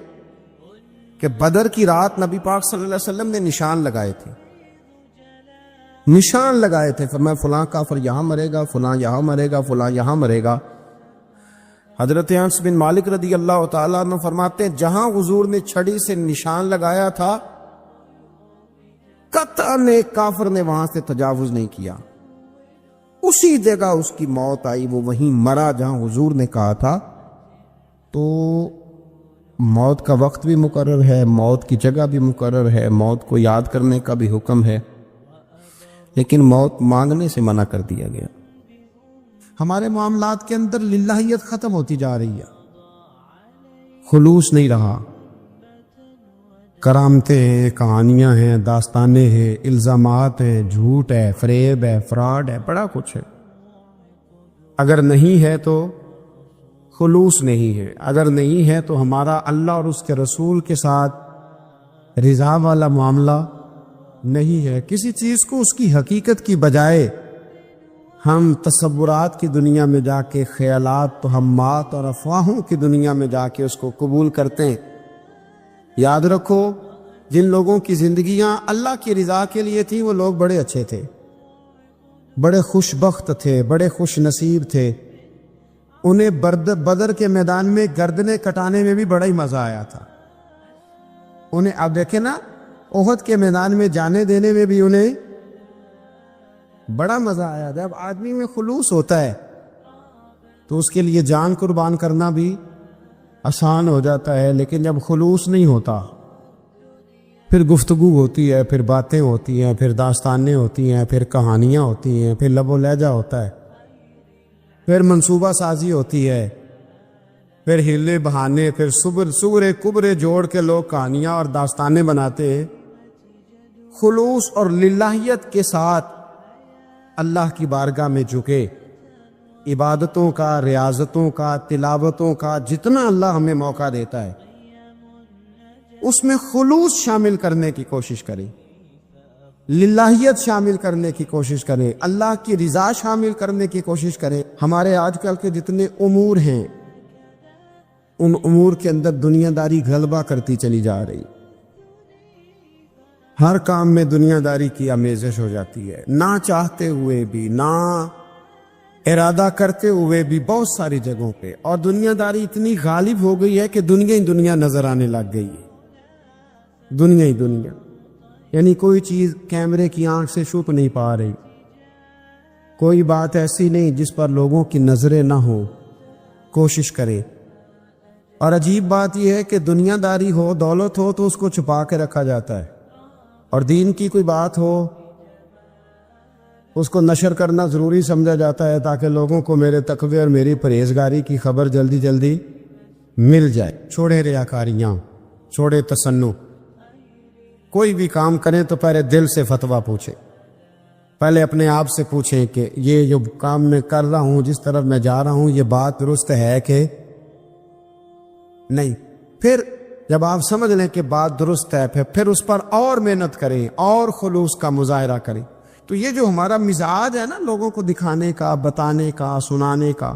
کہ بدر کی رات نبی پاک صلی اللہ علیہ وسلم نے نشان لگائے تھے، نشان لگائے تھے، فرمایا فلاں کافر یہاں مرے گا، فلاں یہاں مرے گا، فلاں یہاں مرے گا۔ حضرت انس بن مالک رضی اللہ تعالیٰ عنہ فرماتے ہیں جہاں حضور نے چھڑی سے نشان لگایا تھا قطعاً ایک کافر نے وہاں سے تجاوز نہیں کیا، اسی جگہ اس کی موت آئی، وہ وہیں مرا جہاں حضور نے کہا تھا۔ تو موت کا وقت بھی مقرر ہے، موت کی جگہ بھی مقرر ہے، موت کو یاد کرنے کا بھی حکم ہے، لیکن موت مانگنے سے منع کر دیا گیا۔ ہمارے معاملات کے اندر للہیت ختم ہوتی جا رہی ہے، خلوص نہیں رہا، کرامتیں ہیں، کہانیاں ہیں، داستانیں ہیں، الزامات ہیں، جھوٹ ہے، فریب ہے، فراڈ ہے، بڑا کچھ ہے۔ اگر نہیں ہے تو خلوص نہیں ہے، اگر نہیں ہے تو ہمارا اللہ اور اس کے رسول کے ساتھ رضا والا معاملہ نہیں ہے۔ کسی چیز کو اس کی حقیقت کی بجائے ہم تصورات کی دنیا میں جا کے، خیالات، توہمات اور افواہوں کی دنیا میں جا کے اس کو قبول کرتے ہیں۔ یاد رکھو جن لوگوں کی زندگیاں اللہ کی رضا کے لیے تھیں وہ لوگ بڑے اچھے تھے، بڑے خوش بخت تھے، بڑے خوش نصیب تھے، انہیں بدر کے میدان میں گردنیں کٹانے میں بھی بڑا ہی مزہ آیا تھا انہیں۔ اب دیکھیں نا، احد کے میدان میں جانے دینے میں بھی انہیں بڑا مزہ آیا۔ جب آدمی میں خلوص ہوتا ہے تو اس کے لیے جان قربان کرنا بھی آسان ہو جاتا ہے، لیکن جب خلوص نہیں ہوتا پھر گفتگو ہوتی ہے، پھر باتیں ہوتی ہیں، پھر داستانیں ہوتی ہیں، پھر کہانیاں ہوتی ہیں، پھر لب و لہجہ ہوتا ہے، پھر منصوبہ سازی ہوتی ہے، پھر ہیلے بہانے، پھر سورے کبرے جوڑ کے لوگ کہانیاں اور داستانیں بناتے ہیں۔ خلوص اور للہیت کے ساتھ اللہ کی بارگاہ میں جھکے، عبادتوں کا، ریاضتوں کا، تلاوتوں کا جتنا اللہ ہمیں موقع دیتا ہے اس میں خلوص شامل کرنے کی کوشش کریں، للہیت شامل کرنے کی کوشش کریں، اللہ کی رضا شامل کرنے کی کوشش کریں۔ ہمارے آج کل کے جتنے امور ہیں ان امور کے اندر دنیا داری غلبہ کرتی چلی جا رہی، ہر کام میں دنیا داری کی آمیزش ہو جاتی ہے، نہ چاہتے ہوئے بھی، نہ ارادہ کرتے ہوئے بھی، بہت ساری جگہوں پہ۔ اور دنیا داری اتنی غالب ہو گئی ہے کہ دنیا ہی دنیا نظر آنے لگ گئی ہے، دنیا ہی دنیا، یعنی کوئی چیز کیمرے کی آنکھ سے چھپ نہیں پا رہی، کوئی بات ایسی نہیں جس پر لوگوں کی نظریں نہ ہوں، کوشش کرے۔ اور عجیب بات یہ ہے کہ دنیا داری ہو، دولت ہو تو اس کو چھپا کے رکھا جاتا ہے، اور دین کی کوئی بات ہو اس کو نشر کرنا ضروری سمجھا جاتا ہے تاکہ لوگوں کو میرے تقوی اور میری پرہیزگاری کی خبر جلدی جلدی مل جائے۔ چھوڑے ریاکاریاں، چھوڑے تصنع، کوئی بھی کام کریں تو پہلے دل سے فتویٰ پوچھیں، پہلے اپنے آپ سے پوچھیں کہ یہ جو کام میں کر رہا ہوں، جس طرف میں جا رہا ہوں، یہ بات درست ہے کہ نہیں۔ پھر جب آپ سمجھ لیں کہ بات درست ہے پھر اس پر اور محنت کریں اور خلوص کا مظاہرہ کریں۔ تو یہ جو ہمارا مزاج ہے نا لوگوں کو دکھانے کا، بتانے کا، سنانے کا،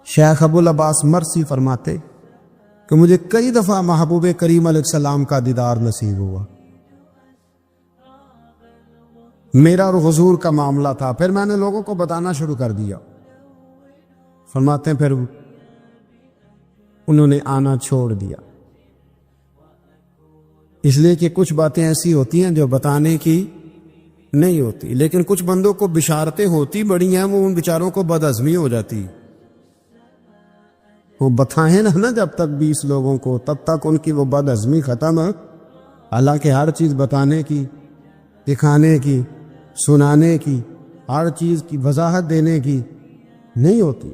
شیخ ابو العباس مرسی فرماتے کہ مجھے کئی دفعہ محبوب کریم علیہ السلام کا دیدار نصیب ہوا، میرا اور حضور کا معاملہ تھا، پھر میں نے لوگوں کو بتانا شروع کر دیا۔ فرماتے ہیں پھر انہوں نے آنا چھوڑ دیا، اس لیے کہ کچھ باتیں ایسی ہوتی ہیں جو بتانے کی نہیں ہوتی، لیکن کچھ بندوں کو بشارتیں ہوتی بڑی ہیں، وہ ان بیچاروں کو بدہضمی ہو جاتی، وہ بتائیں نا جب تک 20 لوگوں کو، تب تک ان کی وہ بد ہضمی ختم ہے۔ حالانکہ ہر چیز بتانے کی، دکھانے کی، سنانے کی، ہر چیز کی وضاحت دینے کی نہیں ہوتی،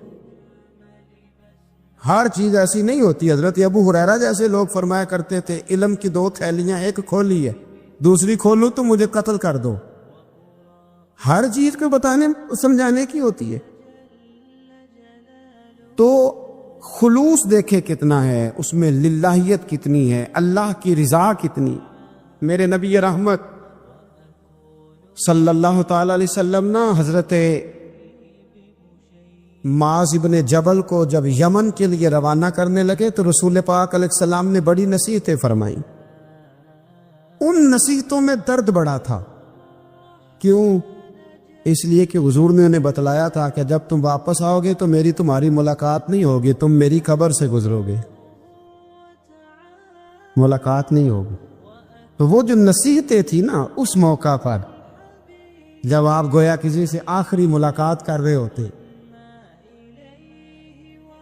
ہر چیز ایسی نہیں ہوتی۔ حضرت ابو ہریرہ جیسے لوگ فرمایا کرتے تھے علم کی 2 تھیلیاں، ایک کھولی ہے، دوسری کھولوں تو مجھے قتل کر دو۔ ہر چیز کو بتانے سمجھانے کی ہوتی ہے۔ تو خلوص دیکھے کتنا ہے اس میں، للہیت کتنی ہے، اللہ کی رضا کتنی۔ میرے نبی رحمت صلی اللہ تعالی علیہ وسلم نا حضرت معاذ ابن جبل کو جب یمن کے لیے روانہ کرنے لگے تو رسول پاک علیہ السلام نے بڑی نصیحتیں فرمائیں۔ ان نصیحتوں میں درد بڑا تھا۔ کیوں؟ اس لیے کہ حضور نے انہیں بتلایا تھا کہ جب تم واپس آؤ گے تو میری تمہاری ملاقات نہیں ہوگی، تم میری قبر سے گزرو گے، ملاقات نہیں ہوگی۔ تو وہ جو نصیحتیں تھی نا اس موقع پر، جب آپ گویا کسی سے آخری ملاقات کر رہے ہوتے،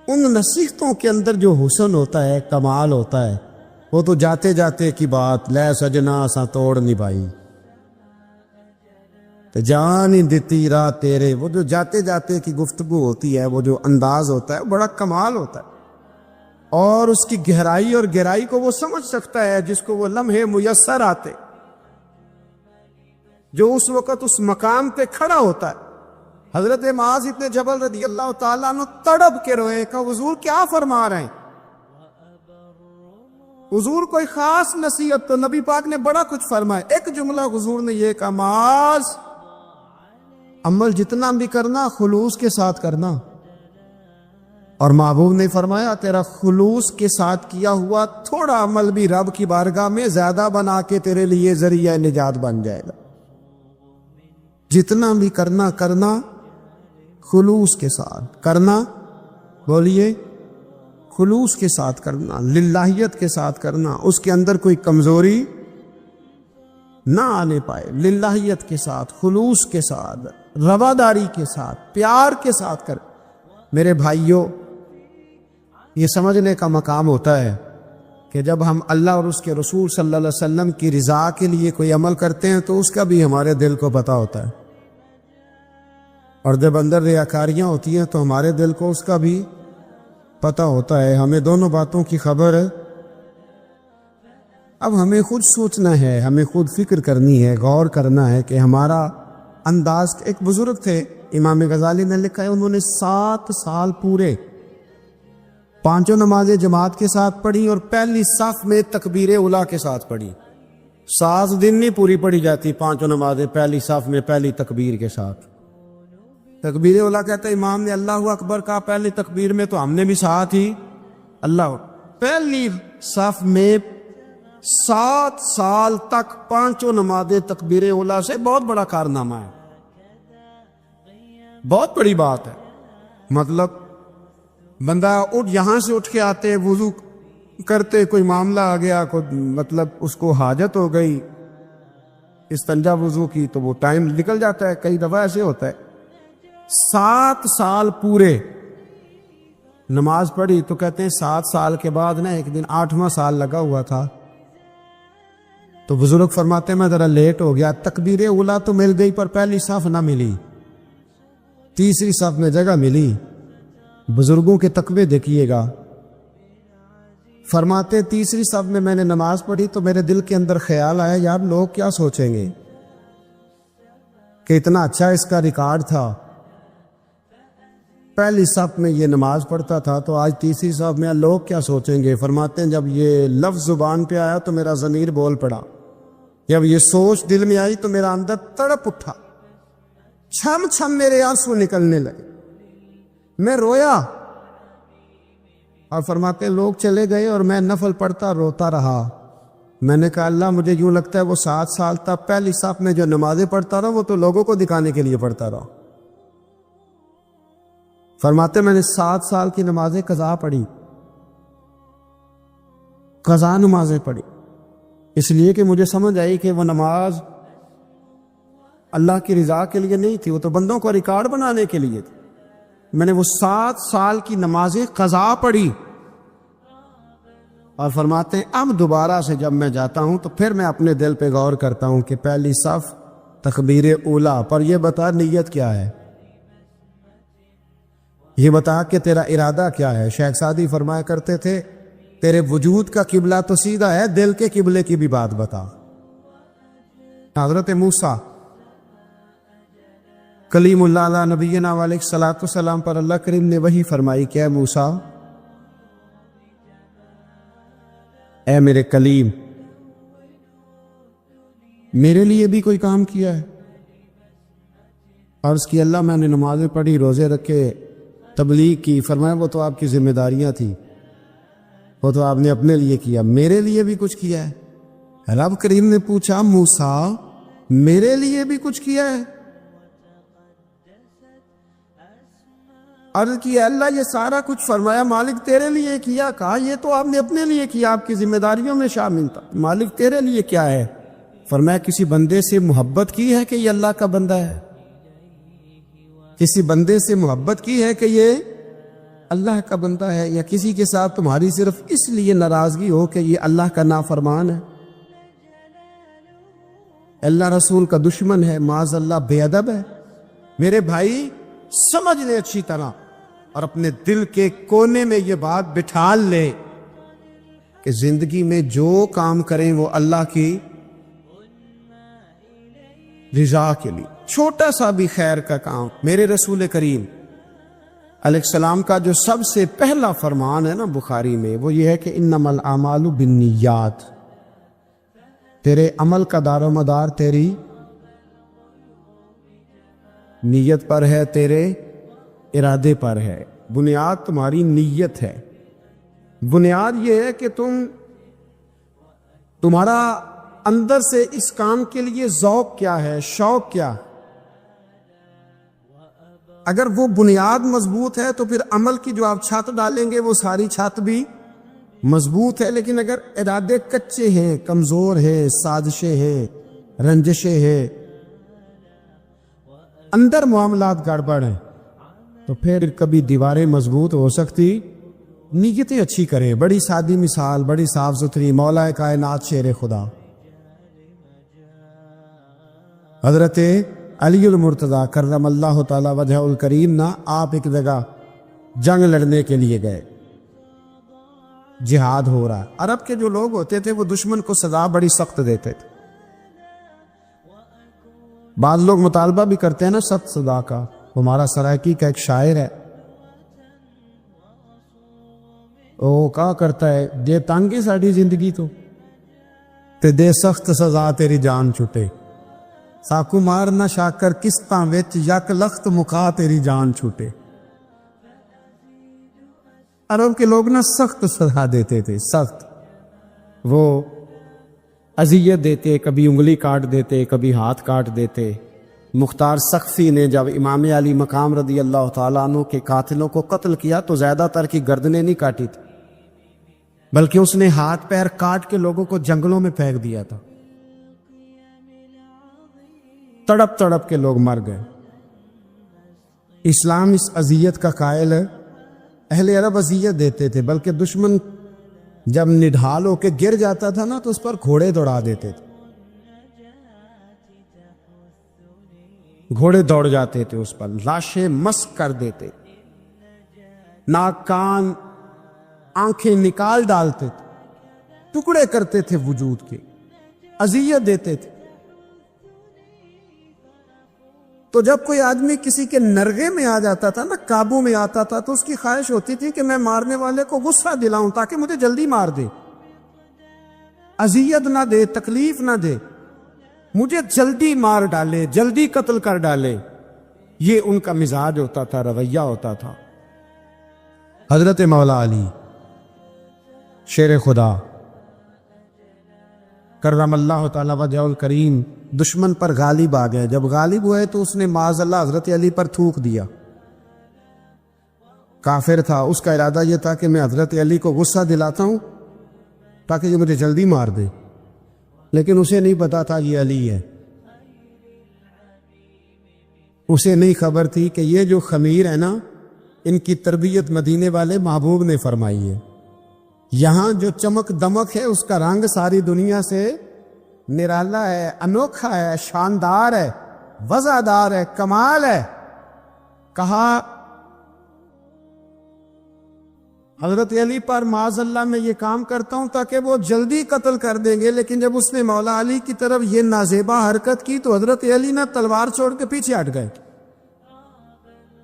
ان نصیحتوں کے اندر جو حسن ہوتا ہے، کمال ہوتا ہے، وہ تو جاتے جاتے کی بات، لے سجنا اساں توڑ نبھائی تے جان ہی دتی راہ تیرے، وہ جو جاتے جاتے کی گفتگو ہوتی ہے، وہ جو انداز ہوتا ہے، بڑا کمال ہوتا ہے۔ اور اس کی گہرائی اور گہرائی کو وہ سمجھ سکتا ہے جس کو وہ لمحے میسر آتے، جو اس وقت اس مقام پہ کھڑا ہوتا ہے۔ حضرت معاذ ابن جبل رضی اللہ تعالیٰ عنہ تڑپ کے روئے کہ حضور کیا فرما رہے ہیں؟ حضور کوئی خاص نصیحت تو نبی پاک نے بڑا کچھ فرمایا، ایک جملہ حضور نے یہ کہا، معاذ عمل جتنا بھی کرنا خلوص کے ساتھ کرنا۔ اور محبوب نے فرمایا تیرا خلوص کے ساتھ کیا ہوا تھوڑا عمل بھی رب کی بارگاہ میں زیادہ بنا کے تیرے لیے ذریعہ نجات بن جائے گا۔ جتنا بھی کرنا خلوص کے ساتھ کرنا، بولیے خلوص کے ساتھ کرنا، للہیت کے ساتھ کرنا، اس کے اندر کوئی کمزوری نہ آنے پائے، للہیت کے ساتھ، خلوص کے ساتھ، رواداری کے ساتھ، پیار کے ساتھ کر۔ میرے بھائیوں، یہ سمجھنے کا مقام ہوتا ہے کہ جب ہم اللہ اور اس کے رسول صلی اللہ علیہ وسلم کی رضا کے لیے کوئی عمل کرتے ہیں تو اس کا بھی ہمارے دل کو پتہ ہوتا ہے، اور جب اندر ریاکاریاں ہوتی ہیں تو ہمارے دل کو اس کا بھی پتہ ہوتا ہے۔ ہمیں دونوں باتوں کی خبر ہے۔ اب ہمیں خود سوچنا ہے، ہمیں خود فکر کرنی ہے، غور کرنا ہے کہ ہمارا انداز۔ ایک بزرگ تھے امام غزالی نے لکھا ہے، انہوں نے 7 سال پورے 5 نمازیں جماعت کے ساتھ پڑھی اور پہلی صف میں تکبیر اولیٰ کے ساتھ پڑھی۔ 7 دن نہیں پوری پڑھی جاتی 5 نمازیں پہلی صف میں پہلی تکبیر کے ساتھ۔ تکبیر اولیٰ کہتا ہے امام نے اللہ اکبر کہا پہلی تکبیر میں تو ہم نے بھی ساتھ ہی اللہ، پہلی صف میں 7 سال تک 5 نمازیں تکبیر اولیٰ سے، بہت بڑا کارنامہ ہے، بہت بڑی بات ہے۔ مطلب بندہ یہاں سے اٹھ کے آتے، وضو کرتے، کوئی معاملہ آ گیا، کوئی مطلب اس کو حاجت ہو گئی استنجا وضو کی، تو وہ ٹائم نکل جاتا ہے، کئی دفعہ ایسے ہوتا ہے۔ 7 سال پورے نماز پڑھی، تو کہتے ہیں 7 سال کے بعد نا ایک دن 8واں سال لگا ہوا تھا، تو بزرگ فرماتے ہیں میں ذرا لیٹ ہو گیا، تکبیر اولیٰ تو مل گئی پر پہلی صف نہ ملی، تیسری صف میں جگہ ملی۔ بزرگوں کے تقوی دیکھیے گا، فرماتے تیسری صف میں میں نے نماز پڑھی تو میرے دل کے اندر خیال آیا یار لوگ کیا سوچیں گے کہ اتنا اچھا اس کا ریکارڈ تھا، پہلی صف میں یہ نماز پڑھتا تھا تو آج تیسری صف میں لوگ کیا سوچیں گے۔ فرماتے ہیں جب یہ لفظ زبان پہ آیا تو میرا ضمیر بول پڑا، جب یہ سوچ دل میں آئی تو میرا اندر تڑپ اٹھا، چھم چھم میرے آنسو نکلنے لگے، میں رویا۔ اور فرماتے ہیں لوگ چلے گئے اور میں نفل پڑھتا روتا رہا۔ میں نے کہا اللہ مجھے یوں لگتا ہے وہ 7 سال تک پہلی صف میں جو نمازیں پڑھتا رہا وہ تو لوگوں کو دکھانے کے لیے پڑھتا رہا۔ فرماتے میں نے 7 سال کی نمازیں قضا پڑھی، قضا نمازیں پڑھی، اس لیے کہ مجھے سمجھ آئی کہ وہ نماز اللہ کی رضا کے لیے نہیں تھی، وہ تو بندوں کو ریکارڈ بنانے کے لیے تھی۔ میں نے وہ 7 سال کی نمازیں قضا پڑھی. اور فرماتے ہیں اب دوبارہ سے جب میں جاتا ہوں تو پھر میں اپنے دل پہ غور کرتا ہوں کہ پہلی صف تکبیر اولا پر یہ بتا نیت کیا ہے, یہ بتا کہ تیرا ارادہ کیا ہے. شیخ سعدی فرمایا کرتے تھے تیرے وجود کا قبلہ تو سیدھا ہے, دل کے قبلے کی بھی بات بتا. حضرت موسیٰ کلیم اللہ علیہ نبینا علیہ الصلوۃ والسلام پر اللہ کریم نے وحی فرمائی کہ اے موسیٰ, اے میرے کلیم, میرے لیے بھی کوئی کام کیا ہے؟ عرض کی اللہ میں نے نمازیں پڑھی, روزے رکھے, تبلیغ کی. فرمایا وہ تو آپ کی ذمہ داریاں تھیں, وہ تو آپ نے اپنے لیے کیا, میرے لیے بھی کچھ کیا ہے؟ رب کریم نے پوچھا موسیٰ میرے لیے بھی کچھ کیا ہے؟ عرض کی اللہ یہ سارا کچھ. فرمایا مالک تیرے لیے کیا. کہا یہ تو آپ نے اپنے لیے کیا, آپ کی ذمہ داریوں میں شامل تھا. مالک تیرے لیے کیا ہے؟ فرمایا کسی بندے سے محبت کی ہے کہ یہ اللہ کا بندہ ہے, کسی بندے سے محبت کی ہے کہ یہ اللہ کا بندہ ہے, یا کسی کے ساتھ تمہاری صرف اس لیے ناراضگی ہو کہ یہ اللہ کا نافرمان ہے, اللہ رسول کا دشمن ہے, معاذ اللہ بے ادب ہے. میرے بھائی سمجھ لے اچھی طرح اور اپنے دل کے کونے میں یہ بات بٹھا لے کہ زندگی میں جو کام کریں وہ اللہ کی رضا کے لیے, چھوٹا سا بھی خیر کا کام. میرے رسول کریم علیہ السلام کا جو سب سے پہلا فرمان ہے نا بخاری میں, وہ یہ ہے کہ انما الاعمال بالنیات. تیرے عمل کا دار و مدار تیری نیت پر ہے, تیرے ارادے پر ہے. بنیاد تمہاری نیت ہے. بنیاد یہ ہے کہ تمہارا اندر سے اس کام کے لیے ذوق کیا ہے, شوق کیا. اگر وہ بنیاد مضبوط ہے تو پھر عمل کی جو آپ چھت ڈالیں گے وہ ساری چھت بھی مضبوط ہے. لیکن اگر ارادے کچے ہیں, کمزور ہیں, سازشیں ہیں, رنجشیں ہیں, اندر معاملات گڑبڑ ہیں, تو پھر کبھی دیواریں مضبوط ہو سکتی. نیتیں اچھی کرے. بڑی سادی مثال, بڑی صاف ستھری, مولا کائنات شیر خدا حضرت علی المرتضیٰ کرم اللہ تعالی وجہ الکریم نا, آپ ایک جگہ جنگ لڑنے کے لیے گئے, جہاد ہو رہا. عرب کے جو لوگ ہوتے تھے وہ دشمن کو سزا بڑی سخت دیتے تھے. بعض لوگ مطالبہ بھی کرتے ہیں نا سخت سزا کا. ہمارا سرائکی کا ایک شاعر ہے, وہ کہا کرتا ہے دے تانگی ساڑی زندگی تو تے دے سخت سزا تیری جان چھٹے, ساکو مار نہ شاکر کستاں وچ یک لخت مکا تیری جان چھوٹے. عرب کے لوگ نا سخت سزا دیتے تھے, سخت. وہ اذیت دیتے, کبھی انگلی کاٹ دیتے, کبھی ہاتھ کاٹ دیتے. مختار سقفی نے جب امام علی مقام رضی اللہ تعالیٰ عنہ کے قاتلوں کو قتل کیا تو زیادہ تر کی گردنیں نہیں کاٹی تھی, بلکہ اس نے ہاتھ پیر کاٹ کے لوگوں کو جنگلوں میں پھینک دیا تھا. تڑپ تڑپ کے لوگ مر گئے. اسلام اس اذیت کا قائل ہے. اہل عرب اذیت دیتے تھے, بلکہ دشمن جب نڈھال ہو کے گر جاتا تھا نا تو اس پر گھوڑے دوڑا دیتے تھے. گھوڑے دوڑ جاتے تھے اس پر, لاشیں مسک کر دیتے, ناک کان آنکھیں نکال ڈالتے تھے, ٹکڑے کرتے تھے وجود کے, اذیت دیتے تھے. تو جب کوئی آدمی کسی کے نرغے میں آ جاتا تھا نا, قابو میں آتا تھا, تو اس کی خواہش ہوتی تھی کہ میں مارنے والے کو غصہ دلاؤں تاکہ مجھے جلدی مار دے, اذیت نہ دے, تکلیف نہ دے, مجھے جلدی مار ڈالے, جلدی قتل کر ڈالے. یہ ان کا مزاج ہوتا تھا, رویہ ہوتا تھا. حضرت مولا علی شیر خدا کرم اللہ تعالی وجہ الکریم دشمن پر غالب آ گئے. جب غالب ہوئے تو اس نے معاذ اللہ حضرت علی پر تھوک دیا. کافر تھا, اس کا ارادہ یہ تھا کہ میں حضرت علی کو غصہ دلاتا ہوں تاکہ یہ مجھے جلدی مار دے, لیکن اسے نہیں پتا تھا یہ علی ہے. اسے نہیں خبر تھی کہ یہ جو خمیر ہے نا ان کی تربیت مدینے والے محبوب نے فرمائی ہے. یہاں جو چمک دمک ہے اس کا رنگ ساری دنیا سے نرالا ہے، انوکھا ہے، شاندار ہے، وزادار ہے، کمال ہے. کہا حضرت علی پر معاذ اللہ میں یہ کام کرتا ہوں تاکہ وہ جلدی قتل کر دیں گے، لیکن جب اس نے مولا علی کی طرف یہ نازیبا حرکت کی تو حضرت علی نے تلوار چھوڑ کے پیچھے ہٹ گئے.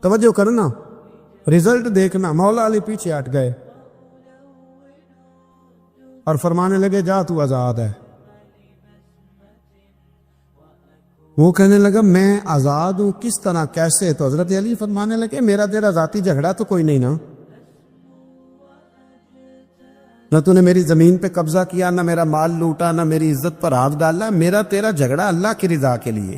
توجہ کرنا، رزلٹ دیکھنا. مولا علی پیچھے ہٹ گئے اور فرمانے لگے جا تو آزاد ہے. وہ کہنے لگا میں آزاد ہوں، کس طرح، کیسے؟ تو حضرت علی فرمانے لگے میرا تیرا ذاتی جھگڑا تو کوئی نہیں نا، نہ تو نے میری زمین پہ قبضہ کیا، نہ میرا مال لوٹا، نہ میری عزت پر ہاتھ ڈالا. میرا تیرا جھگڑا اللہ کی رضا کے لیے،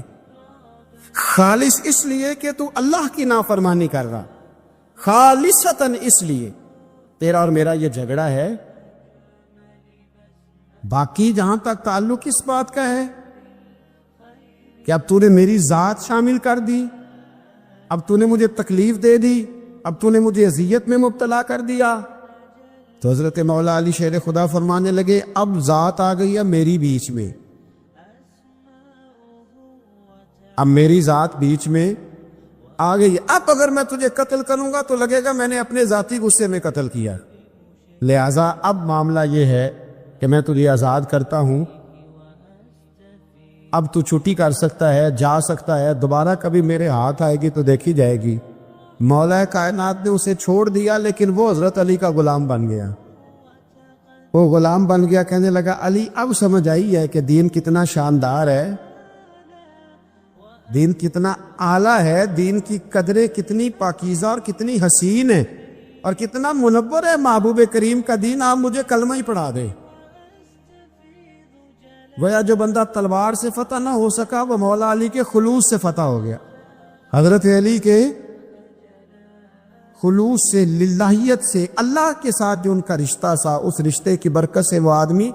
خالص اس لیے کہ تو اللہ کی نافرمانی کر رہا، خالصتاً اس لیے تیرا اور میرا یہ جھگڑا ہے. باقی جہاں تک تعلق اس بات کا ہے کہ اب تو نے میری ذات شامل کر دی، اب تو نے مجھے تکلیف دے دی، اب تو نے مجھے اذیت میں مبتلا کر دیا. تو حضرت مولا علی شیر خدا فرمانے لگے اب ذات آ گئی ہے میری بیچ میں، اب میری ذات بیچ میں آ گئی. اب اگر میں تجھے قتل کروں گا تو لگے گا میں نے اپنے ذاتی غصے میں قتل کیا، لہذا اب معاملہ یہ ہے کہ میں تجھے آزاد کرتا ہوں، اب تو چھٹی کر سکتا ہے، جا سکتا ہے، دوبارہ کبھی میرے ہاتھ آئے گی تو دیکھی جائے گی. مولا کائنات نے اسے چھوڑ دیا، لیکن وہ حضرت علی کا غلام بن گیا. وہ غلام بن گیا، کہنے لگا علی اب سمجھ آئی ہے کہ دین کتنا شاندار ہے، دین کتنا اعلیٰ ہے، دین کی قدریں کتنی پاکیزہ اور کتنی حسین ہے، اور کتنا منور ہے محبوب کریم کا دین. آپ مجھے کلمہ ہی پڑھا دے. گویا جو بندہ تلوار سے فتح نہ ہو سکا وہ مولا علی کے خلوص سے فتح ہو گیا. حضرت علی کے خلوص سے، للہیت سے، اللہ کے ساتھ جو ان کا رشتہ تھا، اس رشتے کی برکت سے وہ آدمی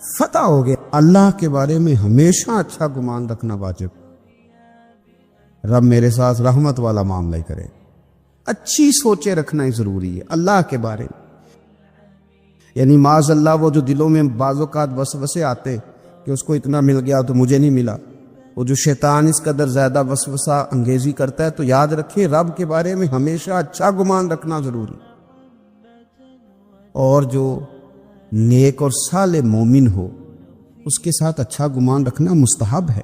فتح ہو گیا. اللہ کے بارے میں ہمیشہ اچھا گمان رکھنا واجب. رب میرے ساتھ رحمت والا معاملہ ہی کرے، اچھی سوچیں رکھنا ہی ضروری ہے اللہ کے بارے میں. یعنی معاذ اللہ وہ جو دلوں میں بعض اوقات وسوسے آتے کہ اس کو اتنا مل گیا تو مجھے نہیں ملا، وہ جو شیطان اس قدر زیادہ وسوسہ انگیزی کرتا ہے، تو یاد رکھیں رب کے بارے میں ہمیشہ اچھا گمان رکھنا ضروری. اور جو نیک اور صالح مومن ہو اس کے ساتھ اچھا گمان رکھنا مستحب ہے،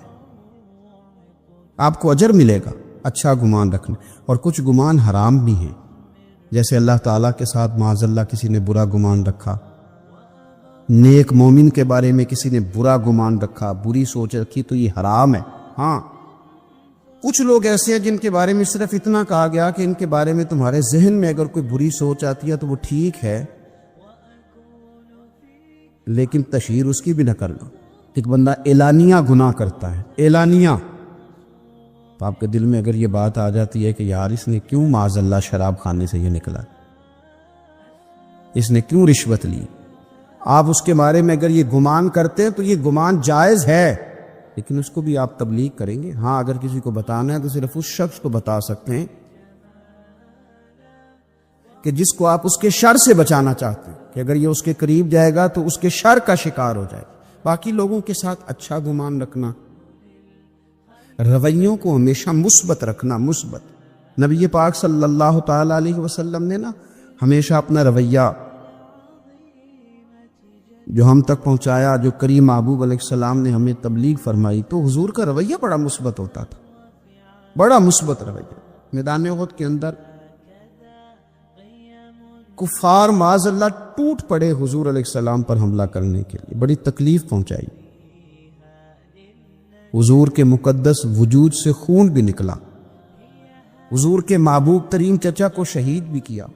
آپ کو اجر ملے گا اچھا گمان رکھنا. اور کچھ گمان حرام بھی ہیں، جیسے اللہ تعالیٰ کے ساتھ معاذ اللہ کسی نے برا گمان رکھا، نیک مومن کے بارے میں کسی نے برا گمان رکھا، بری سوچ رکھی، تو یہ حرام ہے. ہاں کچھ لوگ ایسے ہیں جن کے بارے میں صرف اتنا کہا گیا کہ ان کے بارے میں تمہارے ذہن میں اگر کوئی بری سوچ آتی ہے تو وہ ٹھیک ہے، لیکن تشہیر اس کی بھی نہ کرنا. ایک بندہ اعلانیہ گناہ کرتا ہے، اعلانیہ، تو آپ کے دل میں اگر یہ بات آ جاتی ہے کہ یار اس نے کیوں معاذ اللہ شراب خانے سے یہ نکلا، اس نے کیوں رشوت لی، آپ اس کے بارے میں اگر یہ گمان کرتے ہیں تو یہ گمان جائز ہے، لیکن اس کو بھی آپ تبلیغ کریں گے. ہاں اگر کسی کو بتانا ہے تو صرف اس شخص کو بتا سکتے ہیں کہ جس کو آپ اس کے شر سے بچانا چاہتے ہیں، کہ اگر یہ اس کے قریب جائے گا تو اس کے شر کا شکار ہو جائے. باقی لوگوں کے ساتھ اچھا گمان رکھنا، رویوں کو ہمیشہ مثبت رکھنا. مثبت نبی پاک صلی اللہ تعالی علیہ وسلم نے نا ہمیشہ اپنا رویہ جو ہم تک پہنچایا، جو کریم محبوب علیہ السلام نے ہمیں تبلیغ فرمائی، تو حضور کا رویہ بڑا مثبت ہوتا تھا، بڑا مثبت رویہ. میدان احد کے اندر کفار معاذ اللہ ٹوٹ پڑے حضور علیہ السلام پر حملہ کرنے کے لیے، بڑی تکلیف پہنچائی. حضور کے مقدس وجود سے خون بھی نکلا، حضور کے محبوب ترین چچا کو شہید بھی کیا.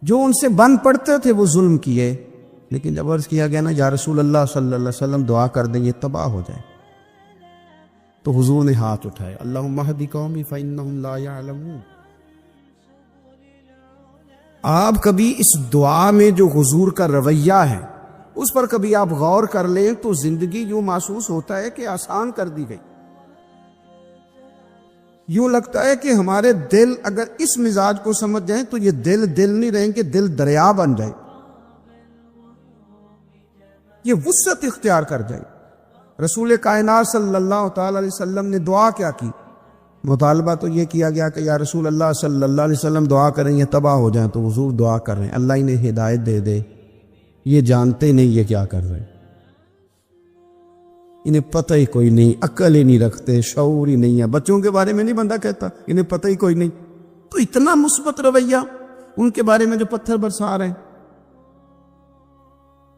جو ان سے بن پڑتے تھے وہ ظلم کیے، لیکن جب عرض کیا گیا نا یا رسول اللہ صلی اللہ علیہ وسلم دعا کر دیں یہ تباہ ہو جائے، تو حضور نے ہاتھ اٹھائے، اللہم اہد قومی فإنہم لا یعلمون. آپ کبھی اس دعا میں جو حضور کا رویہ ہے اس پر کبھی آپ غور کر لیں تو زندگی یوں محسوس ہوتا ہے کہ آسان کر دی گئی. یوں لگتا ہے کہ ہمارے دل اگر اس مزاج کو سمجھ جائیں تو یہ دل نہیں رہیں گے، دل دریا بن جائے، یہ وسعت اختیار کر جائے۔ رسول کائنات صلی اللہ تعالی علیہ وسلم نے دعا کیا کی؟ مطالبہ تو یہ کیا گیا کہ یا رسول اللہ صلی اللہ علیہ وسلم دعا کریں یہ تباہ ہو جائیں، تو حضور دعا کر رہے ہیں اللہ انہیں ہدایت دے دے، یہ جانتے نہیں یہ کیا کر رہے ہیں، انہیں پتہ ہی کوئی نہیں، عقل ہی نہیں رکھتے، شعور ہی نہیں ہے۔ بچوں کے بارے میں نہیں بندہ کہتا انہیں پتہ ہی کوئی نہیں، تو اتنا مثبت رویہ ان کے بارے میں جو پتھر برسا رہے ہیں،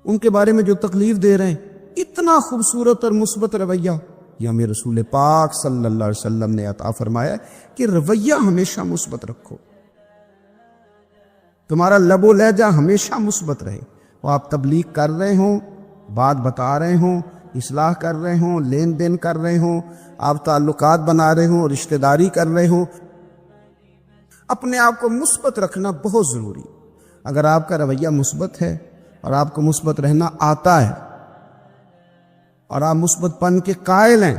ان کے بارے میں جو تکلیف دے رہے ہیں، اتنا خوبصورت اور مثبت رویہ یہ ہمیں رسول پاک صلی اللہ علیہ وسلم نے عطا فرمایا کہ رویہ ہمیشہ مثبت رکھو، تمہارا لب و لہجہ ہمیشہ مثبت رہے۔ وہ آپ تبلیغ کر رہے ہوں، بات بتا رہے ہوں، اصلاح کر رہے ہوں، لین دین کر رہے ہوں، آپ تعلقات بنا رہے ہوں، رشتہ داری کر رہے ہوں، اپنے آپ کو مثبت رکھنا بہت ضروری۔ اگر آپ کا رویہ مثبت ہے اور آپ کو مثبت رہنا آتا ہے اور آپ مثبت پن کے قائل ہیں،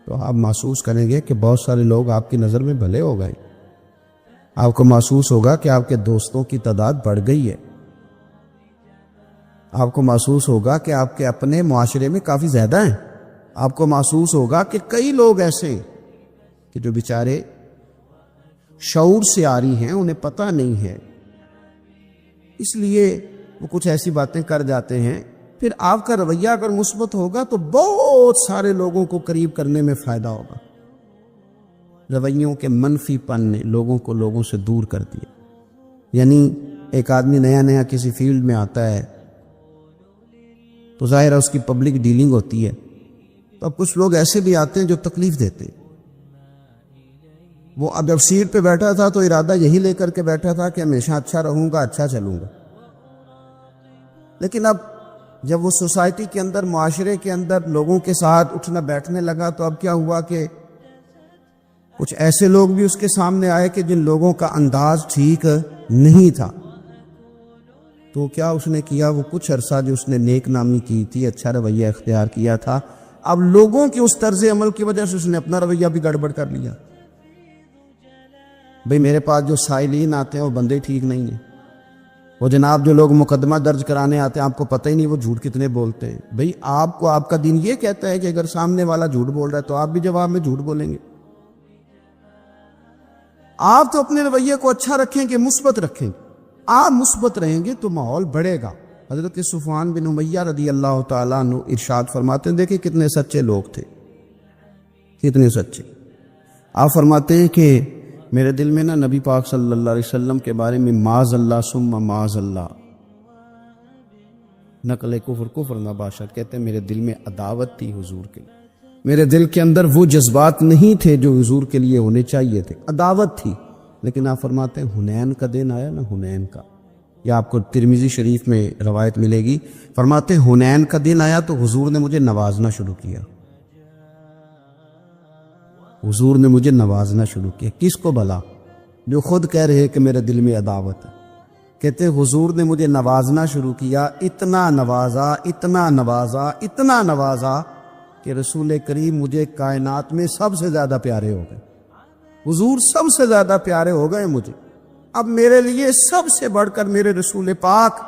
تو آپ محسوس کریں گے کہ بہت سارے لوگ آپ کی نظر میں بھلے ہو گئے، آپ کو محسوس ہوگا کہ آپ کے دوستوں کی تعداد بڑھ گئی ہے، آپ کو محسوس ہوگا کہ آپ کے اپنے معاشرے میں کافی زیادہ ہیں، آپ کو محسوس ہوگا کہ کئی لوگ ایسے ہیں کہ جو بیچارے شعور سے عاری ہیں، انہیں پتہ نہیں ہے، اس لیے وہ کچھ ایسی باتیں کر جاتے ہیں۔ پھر آپ کا رویہ اگر مثبت ہوگا تو بہت سارے لوگوں کو قریب کرنے میں فائدہ ہوگا۔ رویوں کے منفی پن نے لوگوں کو لوگوں سے دور کر دیا۔ یعنی ایک آدمی نیا کسی فیلڈ میں آتا ہے تو ظاہر ہے اس کی پبلک ڈیلنگ ہوتی ہے، تو اب کچھ لوگ ایسے بھی آتے ہیں جو تکلیف دیتے ہیں۔ وہ اب جب سیٹ پہ بیٹھا تھا تو ارادہ یہی لے کر کے بیٹھا تھا کہ ہمیشہ اچھا رہوں گا، اچھا چلوں گا، لیکن اب جب وہ سوسائٹی کے اندر، معاشرے کے اندر لوگوں کے ساتھ اٹھنا بیٹھنے لگا تو اب کیا ہوا کہ کچھ ایسے لوگ بھی اس کے سامنے آئے کہ جن لوگوں کا انداز ٹھیک نہیں تھا، تو کیا اس نے کیا؟ وہ کچھ عرصہ جو اس نے نیک نامی کی تھی، اچھا رویہ اختیار کیا تھا، اب لوگوں کی اس طرز عمل کی وجہ سے اس نے اپنا رویہ بھی گڑبڑ کر لیا۔ بھئی میرے پاس جو سائلین آتے ہیں وہ بندے ٹھیک نہیں ہیں، وہ جناب جو لوگ مقدمہ درج کرانے آتے ہیں آپ کو پتہ ہی نہیں وہ جھوٹ کتنے بولتے ہیں۔ بھئی آپ کو آپ کا دین یہ کہتا ہے کہ اگر سامنے والا جھوٹ بول رہا ہے تو آپ بھی جواب میں جھوٹ بولیں گے۔ آپ تو اپنے رویے کو اچھا رکھیں کہ مثبت رکھیں، آپ مثبت رہیں گے تو ماحول بڑھے گا۔ حضرت صفوان بن امیہ رضی اللہ تعالیٰ عنہ ارشاد فرماتے ہیں، دیکھیں کتنے سچے لوگ تھے، کتنے سچے۔ آپ فرماتے ہیں کہ میرے دل میں نا نبی پاک صلی اللہ علیہ وسلم کے بارے میں معاذ اللہ ثم معاذ اللہ، نقل کفر نہ باشد، کہتے ہیں میرے دل میں عداوت تھی حضور کے لیے، میرے دل کے اندر وہ جذبات نہیں تھے جو حضور کے لیے ہونے چاہیے تھے، عداوت تھی۔ لیکن آپ فرماتے ہیں حنین کا دن آیا نا، حنین کا، یا آپ کو ترمذی شریف میں روایت ملے گی، فرماتے ہیں حنین کا دن آیا تو حضور نے مجھے نوازنا شروع کیا، حضور نے مجھے نوازنا شروع کیا۔ کس کو بھلا؟ جو خود کہہ رہے کہ میرے دل میں عداوت ہے، کہتے حضور نے مجھے نوازنا شروع کیا، اتنا نوازا، اتنا نوازا، اتنا نوازا کہ رسول کریم مجھے کائنات میں سب سے زیادہ پیارے ہو گئے، حضور سب سے زیادہ پیارے ہو گئے مجھے۔ اب میرے لیے سب سے بڑھ کر میرے رسول پاک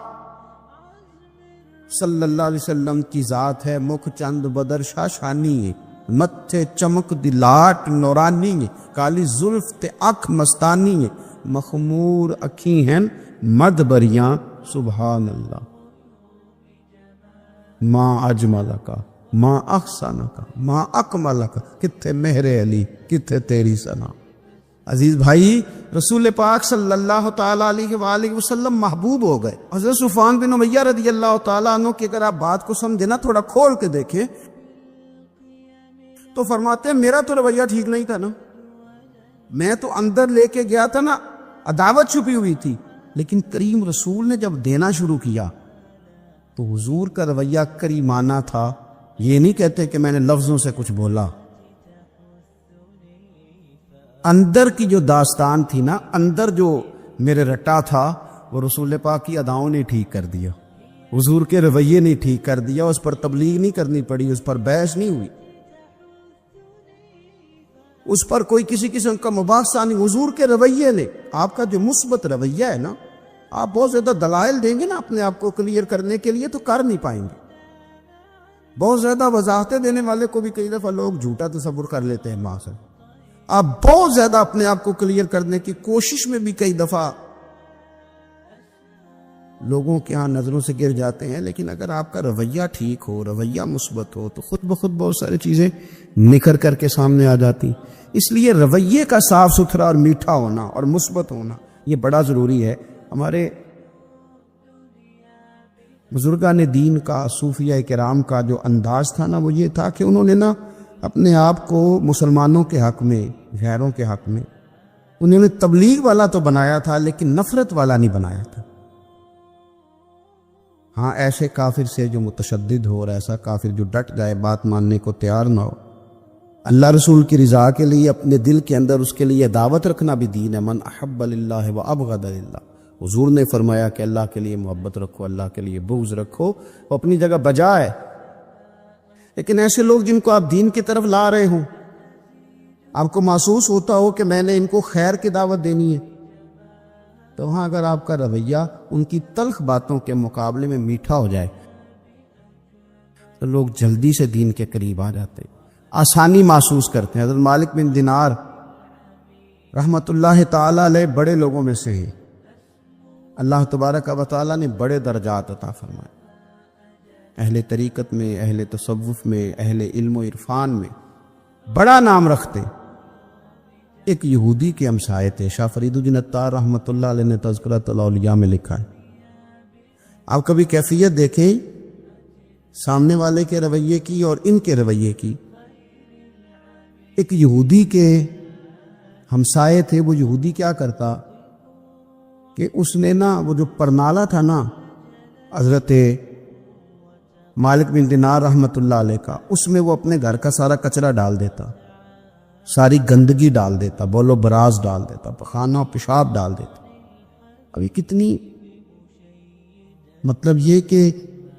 صلی اللہ علیہ وسلم کی ذات ہے، مکھ چند بدر شاشانی ہے، متھے چمک دلاٹ نورانی ہے، کالی زلف تے اکھ مستانی ہے، مخمور اکھی ہیں مد بریاں، سبحان اللہ، ماں اجمل کا، ماں احسن کا، ماں اکمل کا، کتھے مہر علی، کتھے تیری ثنا۔ عزیز بھائی، رسول پاک صلی اللہ تعالیٰ علیہ وآلہ وسلم محبوب ہو گئے۔ حضرت صفوان بن امیہ رضی اللہ تعالیٰ عنہ کی اگر آپ بات کو سمجھیں نا، تھوڑا کھول کے دیکھیں تو فرماتے ہیں میرا تو رویہ ٹھیک نہیں تھا نا، میں تو اندر لے کے گیا تھا نا، عداوت چھپی ہوئی تھی، لیکن کریم رسول نے جب دینا شروع کیا تو حضور کا رویہ کریمانہ تھا۔ یہ نہیں کہتے کہ میں نے لفظوں سے کچھ بولا، اندر کی جو داستان تھی نا، اندر جو میرے رٹا تھا، وہ رسول پاک کی اداؤں نے ٹھیک کر دیا، حضور کے رویے نے ٹھیک کر دیا، اس پر تبلیغ نہیں کرنی پڑی، اس پر بحث نہیں ہوئی۔ اس پر کوئی کسی قسم کا مباحثہ نہیں. حضور کے رویے نے، آپ کا جو مثبت رویہ ہے نا، آپ بہت زیادہ دلائل دیں گے نا اپنے آپ کو کلیئر کرنے کے لیے تو کر نہیں پائیں گے. بہت زیادہ وضاحتیں دینے والے کو بھی کئی دفعہ لوگ جھوٹا تصور کر لیتے ہیں ماں سے. آپ بہت زیادہ اپنے آپ کو کلیئر کرنے کی کوشش میں بھی کئی دفعہ لوگوں کے ہاں نظروں سے گر جاتے ہیں. لیکن اگر آپ کا رویہ ٹھیک ہو، رویہ مثبت ہو، تو خود بخود بہت ساری چیزیں نکھر کر کے سامنے آ جاتی. اس لیے رویے کا صاف ستھرا اور میٹھا ہونا اور مثبت ہونا یہ بڑا ضروری ہے. ہمارے بزرگان دین کا، صوفیہ کرام کا جو انداز تھا نا، وہ یہ تھا کہ انہوں نے نا اپنے آپ کو مسلمانوں کے حق میں، غیروں کے حق میں، انہوں نے تبلیغ والا تو بنایا تھا لیکن نفرت والا نہیں بنایا تھا. ہاں ایسے کافر سے جو متشدد ہو، اور ایسا کافر جو ڈٹ جائے، بات ماننے کو تیار نہ ہو. اللہ رسول کی رضا کے لیے اپنے دل کے اندر اس کے لیے دعوت رکھنا بھی دین ہے. من احب للہ و ابغض للہ. حضور نے فرمایا کہ اللہ کے لیے محبت رکھو، اللہ کے لیے بغض رکھو. وہ اپنی جگہ بجا ہے. لیکن ایسے لوگ جن کو آپ دین کی طرف لا رہے ہوں، آپ کو محسوس ہوتا ہو کہ میں نے ان کو خیر کی دعوت دینی ہے، تو وہاں اگر آپ کا رویہ ان کی تلخ باتوں کے مقابلے میں میٹھا ہو جائے تو لوگ جلدی سے دین کے قریب آ جاتے ہیں، آسانی محسوس کرتے ہیں. حضرت مالک بن دینار رحمت اللہ تعالی علیہ بڑے لوگوں میں سے ہیں. اللہ تبارک و تعالیٰ نے بڑے درجات عطا فرمائے. اہل طریقت میں، اہل تصوف میں، اہل علم و عرفان میں بڑا نام رکھتے. ایک یہودی کے ہمسائے تھے. شاہ فرید الدین عطار رحمۃ اللہ علیہ نے تذکرۃ الاولیاء میں لکھا ہے. آپ کبھی کیفیت دیکھیں سامنے والے کے رویے کی اور ان کے رویے کی. ایک یہودی کے ہمسائے تھے. وہ یہودی کیا کرتا کہ اس نے نا وہ جو پرنالہ تھا نا حضرت مالک بن دینار رحمۃ اللہ علیہ کا، اس میں وہ اپنے گھر کا سارا کچرا ڈال دیتا، ساری گندگی ڈال دیتا، بول و براز ڈال دیتا، پخانہ و پیشاب ڈال دیتا. ابھی کتنی مطلب یہ کہ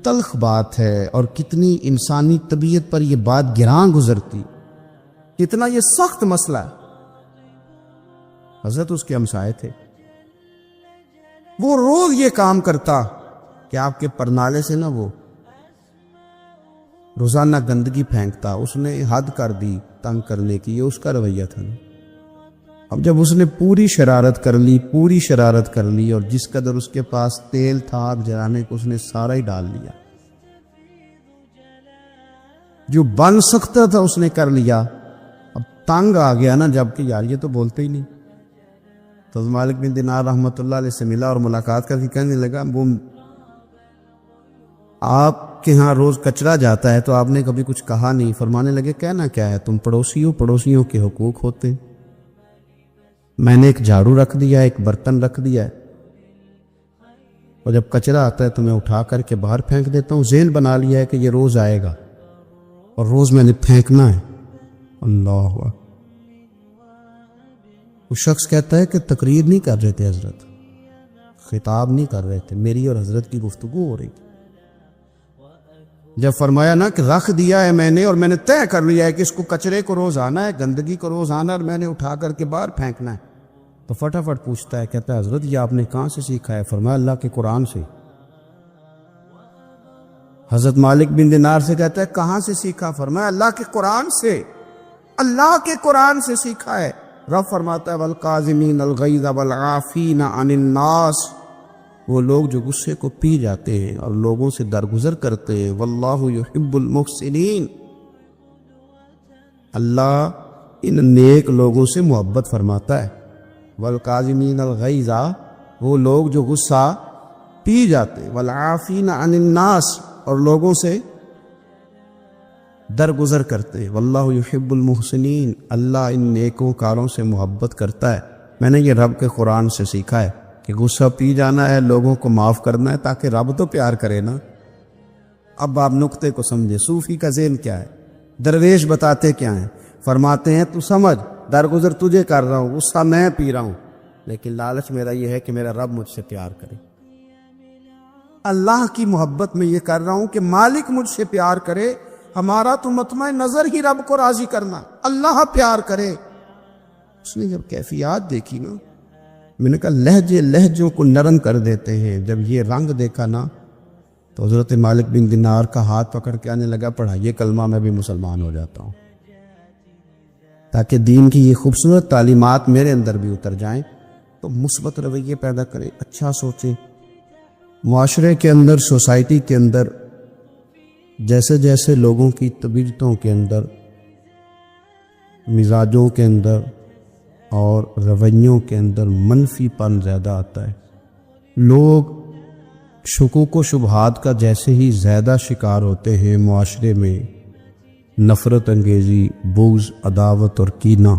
تلخ بات ہے، اور کتنی انسانی طبیعت پر یہ بات گراں گزرتی، کتنا یہ سخت مسئلہ ہے. حضرت اس کے ہمسائے تھے. وہ روز یہ کام کرتا کہ آپ کے پرنالے سے نا وہ روزانہ گندگی پھینکتا. اس نے حد کر دی تنگ کرنے کی. یہ اس کا رویہ تھا. اب جب اس نے پوری شرارت کر لی اور جس قدر اس کے پاس تیل تھا آگ جلانے کو، اس نے سارا ہی ڈال لیا. جو بن سکتا تھا اس نے کر لیا. اب تنگ آ گیا نا، جبکہ یار یہ تو بولتے ہی نہیں. تو مالک بن دینار رحمۃ اللہ علیہ سے ملا اور ملاقات کر کے کہنے لگا، وہ آپ کے ہاں روز کچرا جاتا ہے تو آپ نے کبھی کچھ کہا نہیں. فرمانے لگے کہنا کیا ہے، تم پڑوسی ہو، پڑوسیوں کے حقوق ہوتے. میں نے ایک جھاڑو رکھ دیا، ایک برتن رکھ دیا ہے، اور جب کچرا آتا ہے تو میں اٹھا کر کے باہر پھینک دیتا ہوں. ذہن بنا لیا ہے کہ یہ روز آئے گا اور روز میں نے پھینکنا ہے. اللہ اکبر. وہ شخص کہتا ہے کہ تقریر نہیں کر رہے تھے حضرت، خطاب نہیں کر رہے تھے، میری اور حضرت کی گفتگو ہو رہی تھی. جب فرمایا نا کہ رکھ دیا ہے میں نے، اور میں نے طے کر لیا ہے کہ اس کو کچرے کو روز آنا ہے، گندگی کو روز آنا ہے، اور میں نے اٹھا کر کے باہر پھینکنا ہے، تو فٹافٹ پوچھتا ہے، کہتا ہے حضرت یہ آپ نے کہاں سے سیکھا ہے؟ فرمایا اللہ کے قرآن سے. حضرت مالک بن دینار سے کہتا ہے کہاں سے سیکھا؟ فرمایا اللہ کے قرآن سے. اللہ کے قرآن سے سیکھا ہے. رب فرماتا ہے والقاظمین الغیظ والعافین عن الناس. وہ لوگ جو غصے کو پی جاتے ہیں اور لوگوں سے درگزر کرتے ہیں. واللہ یحب المحسنین. اللہ ان نیک لوگوں سے محبت فرماتا ہے. والقاظمین الغیظ، وہ لوگ جو غصہ پی جاتے ہیں. والعافین عن الناس، اور لوگوں سے درگزر کرتے ہیں. واللہ یحب المحسنین. اللہ ان نیکوں کاروں سے محبت کرتا ہے. میں نے یہ رب کے قرآن سے سیکھا ہے کہ غصہ پی جانا ہے، لوگوں کو معاف کرنا ہے، تاکہ رب تو پیار کرے نا. اب آپ نقطے کو سمجھے. صوفی کا ذہن کیا ہے؟ درویش بتاتے کیا ہیں؟ فرماتے ہیں تو سمجھ، درگزر تجھے کر رہا ہوں، غصہ میں پی رہا ہوں، لیکن لالچ میرا یہ ہے کہ میرا رب مجھ سے پیار کرے. اللہ کی محبت میں یہ کر رہا ہوں کہ مالک مجھ سے پیار کرے. ہمارا تو مطمع نظر ہی رب کو راضی کرنا، اللہ پیار کرے. اس نے جب کیفیات دیکھی نا، میں نے کہا لہجے لہجوں کو نرم کر دیتے ہیں. جب یہ رنگ دیکھا نا تو حضرت مالک بن دینار کا ہاتھ پکڑ کے آنے لگا، پڑھائیے کلمہ میں بھی مسلمان ہو جاتا ہوں، تاکہ دین کی یہ خوبصورت تعلیمات میرے اندر بھی اتر جائیں. تو مثبت رویے پیدا کریں، اچھا سوچیں. معاشرے کے اندر، سوسائٹی کے اندر جیسے جیسے لوگوں کی طبیعتوں کے اندر، مزاجوں کے اندر اور رویوں کے اندر منفی پن زیادہ آتا ہے، لوگ شکوک و شبہات کا جیسے ہی زیادہ شکار ہوتے ہیں، معاشرے میں نفرت انگیزی، بغض، عداوت اور کینہ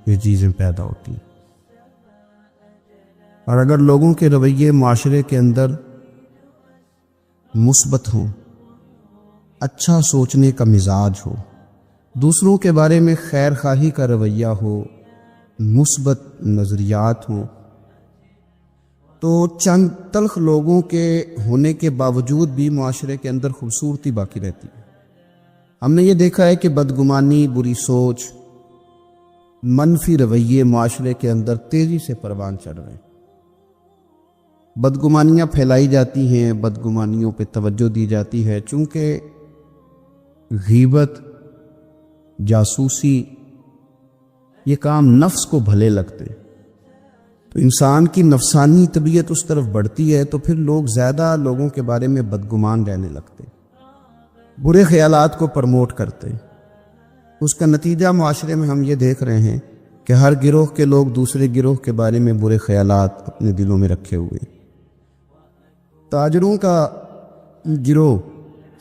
یہ چیزیں پیدا ہوتی ہیں. اور اگر لوگوں کے رویے معاشرے کے اندر مثبت ہوں، اچھا سوچنے کا مزاج ہو، دوسروں کے بارے میں خیر خواہی کا رویہ ہو، مثبت نظریات ہوں، تو چند تلخ لوگوں کے ہونے کے باوجود بھی معاشرے کے اندر خوبصورتی باقی رہتی ہے. ہم نے یہ دیکھا ہے کہ بدگمانی، بری سوچ، منفی رویے معاشرے کے اندر تیزی سے پروان چڑھ رہے ہیں. بدگمانیاں پھیلائی جاتی ہیں، بدگمانیوں پہ توجہ دی جاتی ہے، چونکہ غیبت، جاسوسی یہ کام نفس کو بھلے لگتے، تو انسان کی نفسانی طبیعت اس طرف بڑھتی ہے، تو پھر لوگ زیادہ لوگوں کے بارے میں بدگمان رہنے لگتے، برے خیالات کو پرموٹ کرتے. اس کا نتیجہ معاشرے میں ہم یہ دیکھ رہے ہیں کہ ہر گروہ کے لوگ دوسرے گروہ کے بارے میں برے خیالات اپنے دلوں میں رکھے ہوئے. تاجروں کا گروہ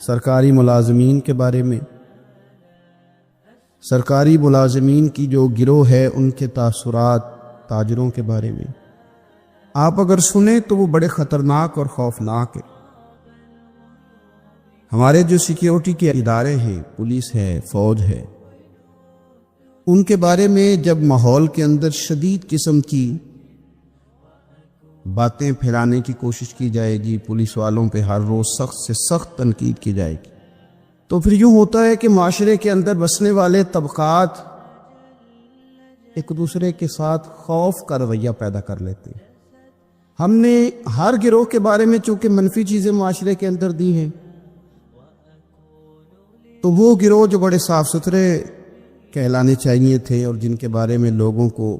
سرکاری ملازمین کے بارے میں، سرکاری ملازمین کی جو گروہ ہے ان کے تاثرات تاجروں کے بارے میں آپ اگر سنیں تو وہ بڑے خطرناک اور خوفناک ہیں. ہمارے جو سیکیورٹی کے ادارے ہیں، پولیس ہے، فوج ہے، ان کے بارے میں جب ماحول کے اندر شدید قسم کی باتیں پھیلانے کی کوشش کی جائے گی، پولیس والوں پہ ہر روز سخت سے سخت تنقید کی جائے گی، تو پھر یوں ہوتا ہے کہ معاشرے کے اندر بسنے والے طبقات ایک دوسرے کے ساتھ خوف کا رویہ پیدا کر لیتے ہیں. ہم نے ہر گروہ کے بارے میں چونکہ منفی چیزیں معاشرے کے اندر دی ہیں، تو وہ گروہ جو بڑے صاف ستھرے کہلانے چاہیے تھے اور جن کے بارے میں لوگوں کو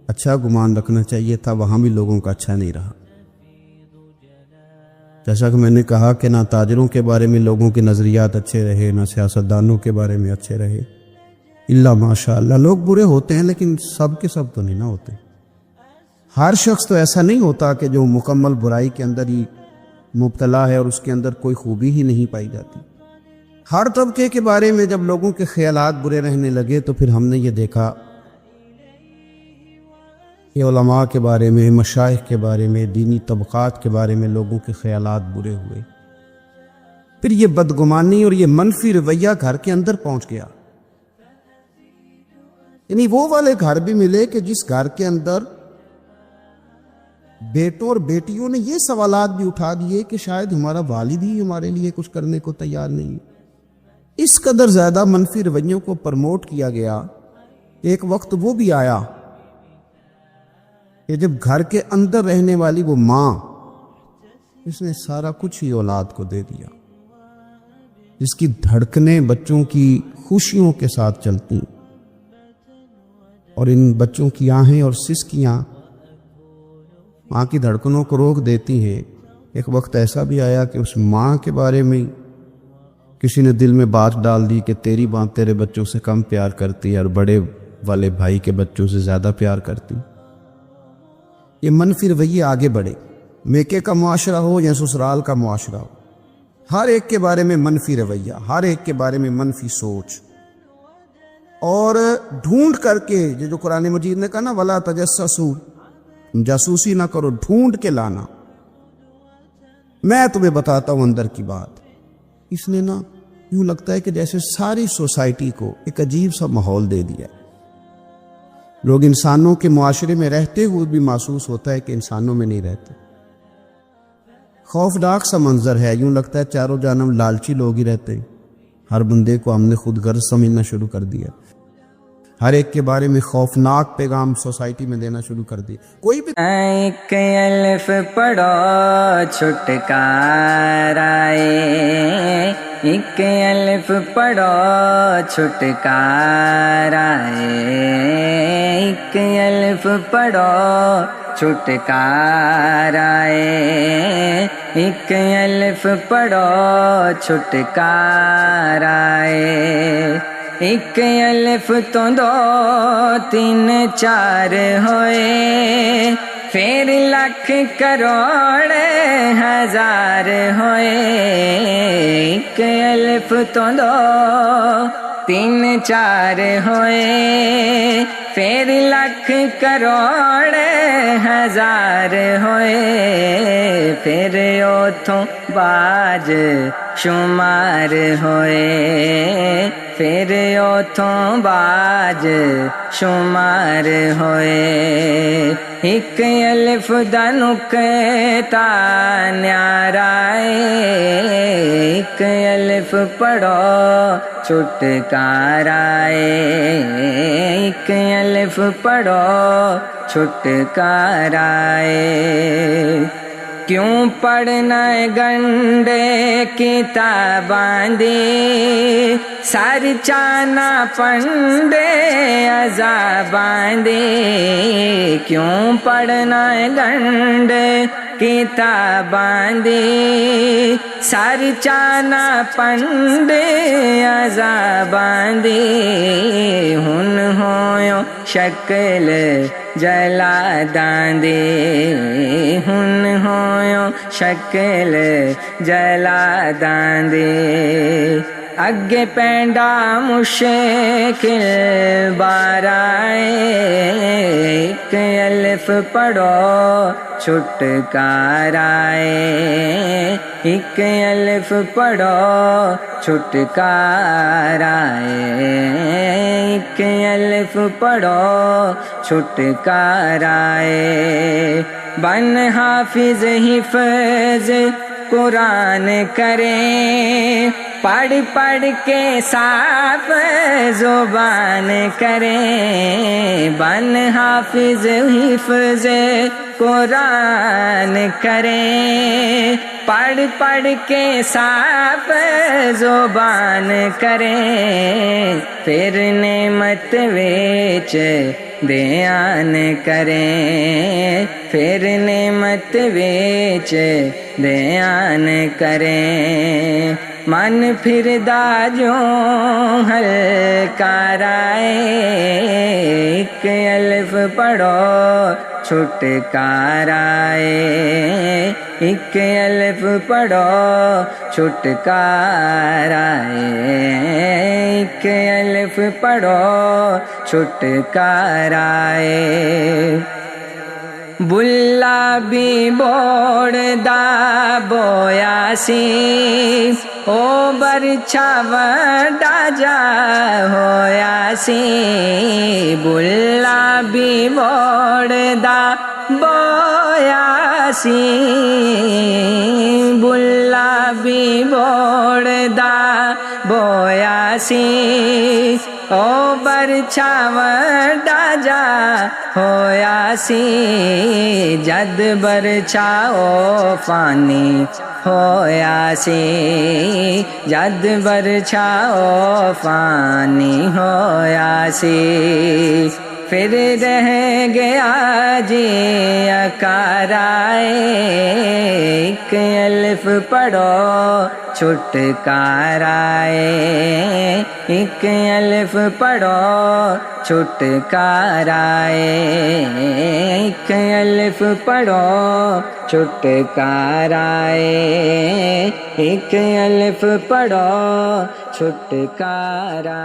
اچھا گمان رکھنا چاہیے تھا، وہاں بھی لوگوں کا اچھا نہیں رہا. جیسا کہ میں نے کہا کہ نہ تاجروں کے بارے میں لوگوں کے نظریات اچھے رہے، نہ سیاستدانوں کے بارے میں اچھے رہے. اللہ ماشاء اللہ لوگ برے ہوتے ہیں، لیکن سب کے سب تو نہیں نہ ہوتے. ہر شخص تو ایسا نہیں ہوتا کہ جو مکمل برائی کے اندر ہی مبتلا ہے اور اس کے اندر کوئی خوبی ہی نہیں پائی جاتی. ہر طبقے کے بارے میں جب لوگوں کے خیالات برے رہنے لگے تو پھر ہم نے یہ دیکھا کہ علماء کے بارے میں، مشائخ کے بارے میں، دینی طبقات کے بارے میں لوگوں کے خیالات برے ہوئے. پھر یہ بدگمانی اور یہ منفی رویہ گھر کے اندر پہنچ گیا. یعنی وہ والے گھر بھی ملے کہ جس گھر کے اندر بیٹوں اور بیٹیوں نے یہ سوالات بھی اٹھا دیے کہ شاید ہمارا والد ہی ہمارے لیے کچھ کرنے کو تیار نہیں. اس قدر زیادہ منفی رویوں کو پرموٹ کیا گیا کہ ایک وقت وہ بھی آیا کہ جب گھر کے اندر رہنے والی وہ ماں، اس نے سارا کچھ ہی اولاد کو دے دیا، جس کی دھڑکنیں بچوں کی خوشیوں کے ساتھ چلتی، اور ان بچوں کی آہیں اور سسکیاں ماں کی دھڑکنوں کو روک دیتی ہیں. ایک وقت ایسا بھی آیا کہ اس ماں کے بارے میں کسی نے دل میں بات ڈال دی کہ تیری ماں تیرے بچوں سے کم پیار کرتی ہے اور بڑے والے بھائی کے بچوں سے زیادہ پیار کرتی. یہ منفی رویے آگے بڑھے، میکے کا معاشرہ ہو یا سسرال کا معاشرہ ہو، ہر ایک کے بارے میں منفی رویہ، ہر ایک کے بارے میں منفی سوچ، اور ڈھونڈ کر کے جو قرآن مجید نے کہا نا وَلَا تَجَسَّسُوا، جاسوسی نہ کرو، ڈھونڈ کے لانا. میں تمہیں بتاتا ہوں اندر کی بات. اس نے نا یوں لگتا ہے کہ جیسے ساری سوسائٹی کو ایک عجیب سا ماحول دے دیا ہے. لوگ انسانوں کے معاشرے میں رہتے ہوئے بھی محسوس ہوتا ہے کہ انسانوں میں نہیں رہتے. خوفناک سا منظر ہے، یوں لگتا ہے چاروں جانب لالچی لوگ ہی رہتے ہیں. ہر بندے کو ہم نے خود غرض سمجھنا شروع کر دیا. ہر ایک کے بارے میں خوفناک پیغام سوسائٹی میں دینا شروع کر دی. کوئی بھی ایک الف پڑھو چھٹکارا ایک الف پڑھو چھٹکارا ایک الف پڑھو چھٹکارا ایک الف پڑھو چھٹکارا ایک الف تو دو تین چار ہوئے پھر لاکھ کروڑ ہزار ہوئے ایک الف تو دو تین چار ہوئے پھر لاکھ کروڑ ہزار ہوئے پھر اوتھوں باج شمار ہوئے پھر اوتھوں باج شمار ہوئے ایک الف دا نکتا نیارا ایک الف پڑھو چھٹکارا ایک الف پڑھو چھٹکارا کیوں پڑھنا گنڈے کتاباں دی سر چانا پنڈے عذاباں دی کیوں پڑھنا گنڈے کتاباں دی سر چانا پنڈے عذاباں دی ہن ہویو شکل جلاداں دی ہن ہویو شکل جلاداں دی اگے پینڈا مشکل بارا ایک الف پڑھو چھٹکارا ایک الف پڑھو چھٹکارا ایک الف پڑھو چھٹکارا بن حافظ حفظ قرآن کریں پڑھ پڑھ کے صاف زبان کریں بن حافظ حفظ قرآن کریں پڑھ پڑھ کے صاف زبان کریں پھر نعمت ویچ دیان کریں پھر نعمت ویچ دیان کریں من پھر داجوں ہلکارا ایک الف پڑھو چھٹکارا ایک الف پڑھو چھٹکارا ایک الف پڑھو چھٹکارا بلا بھی بوڑ دا بویا سی او برچھا وڈا جا ہویا سی بلا بھی بوڑ دا بویا سی بلا بھی بوڑ دا بویا سی او برچھا وڈا جا ہویا سی جد برچھا او فانی ہویا سی جد برچھا او فانی ہویا سی پھر رہ گیا جی اکارا ایک الف پڑھو چھٹکارا ایک الف پڑھو چھٹکارا ایک الف پڑھو چھٹکارا ایک الف پڑھو چھٹکارا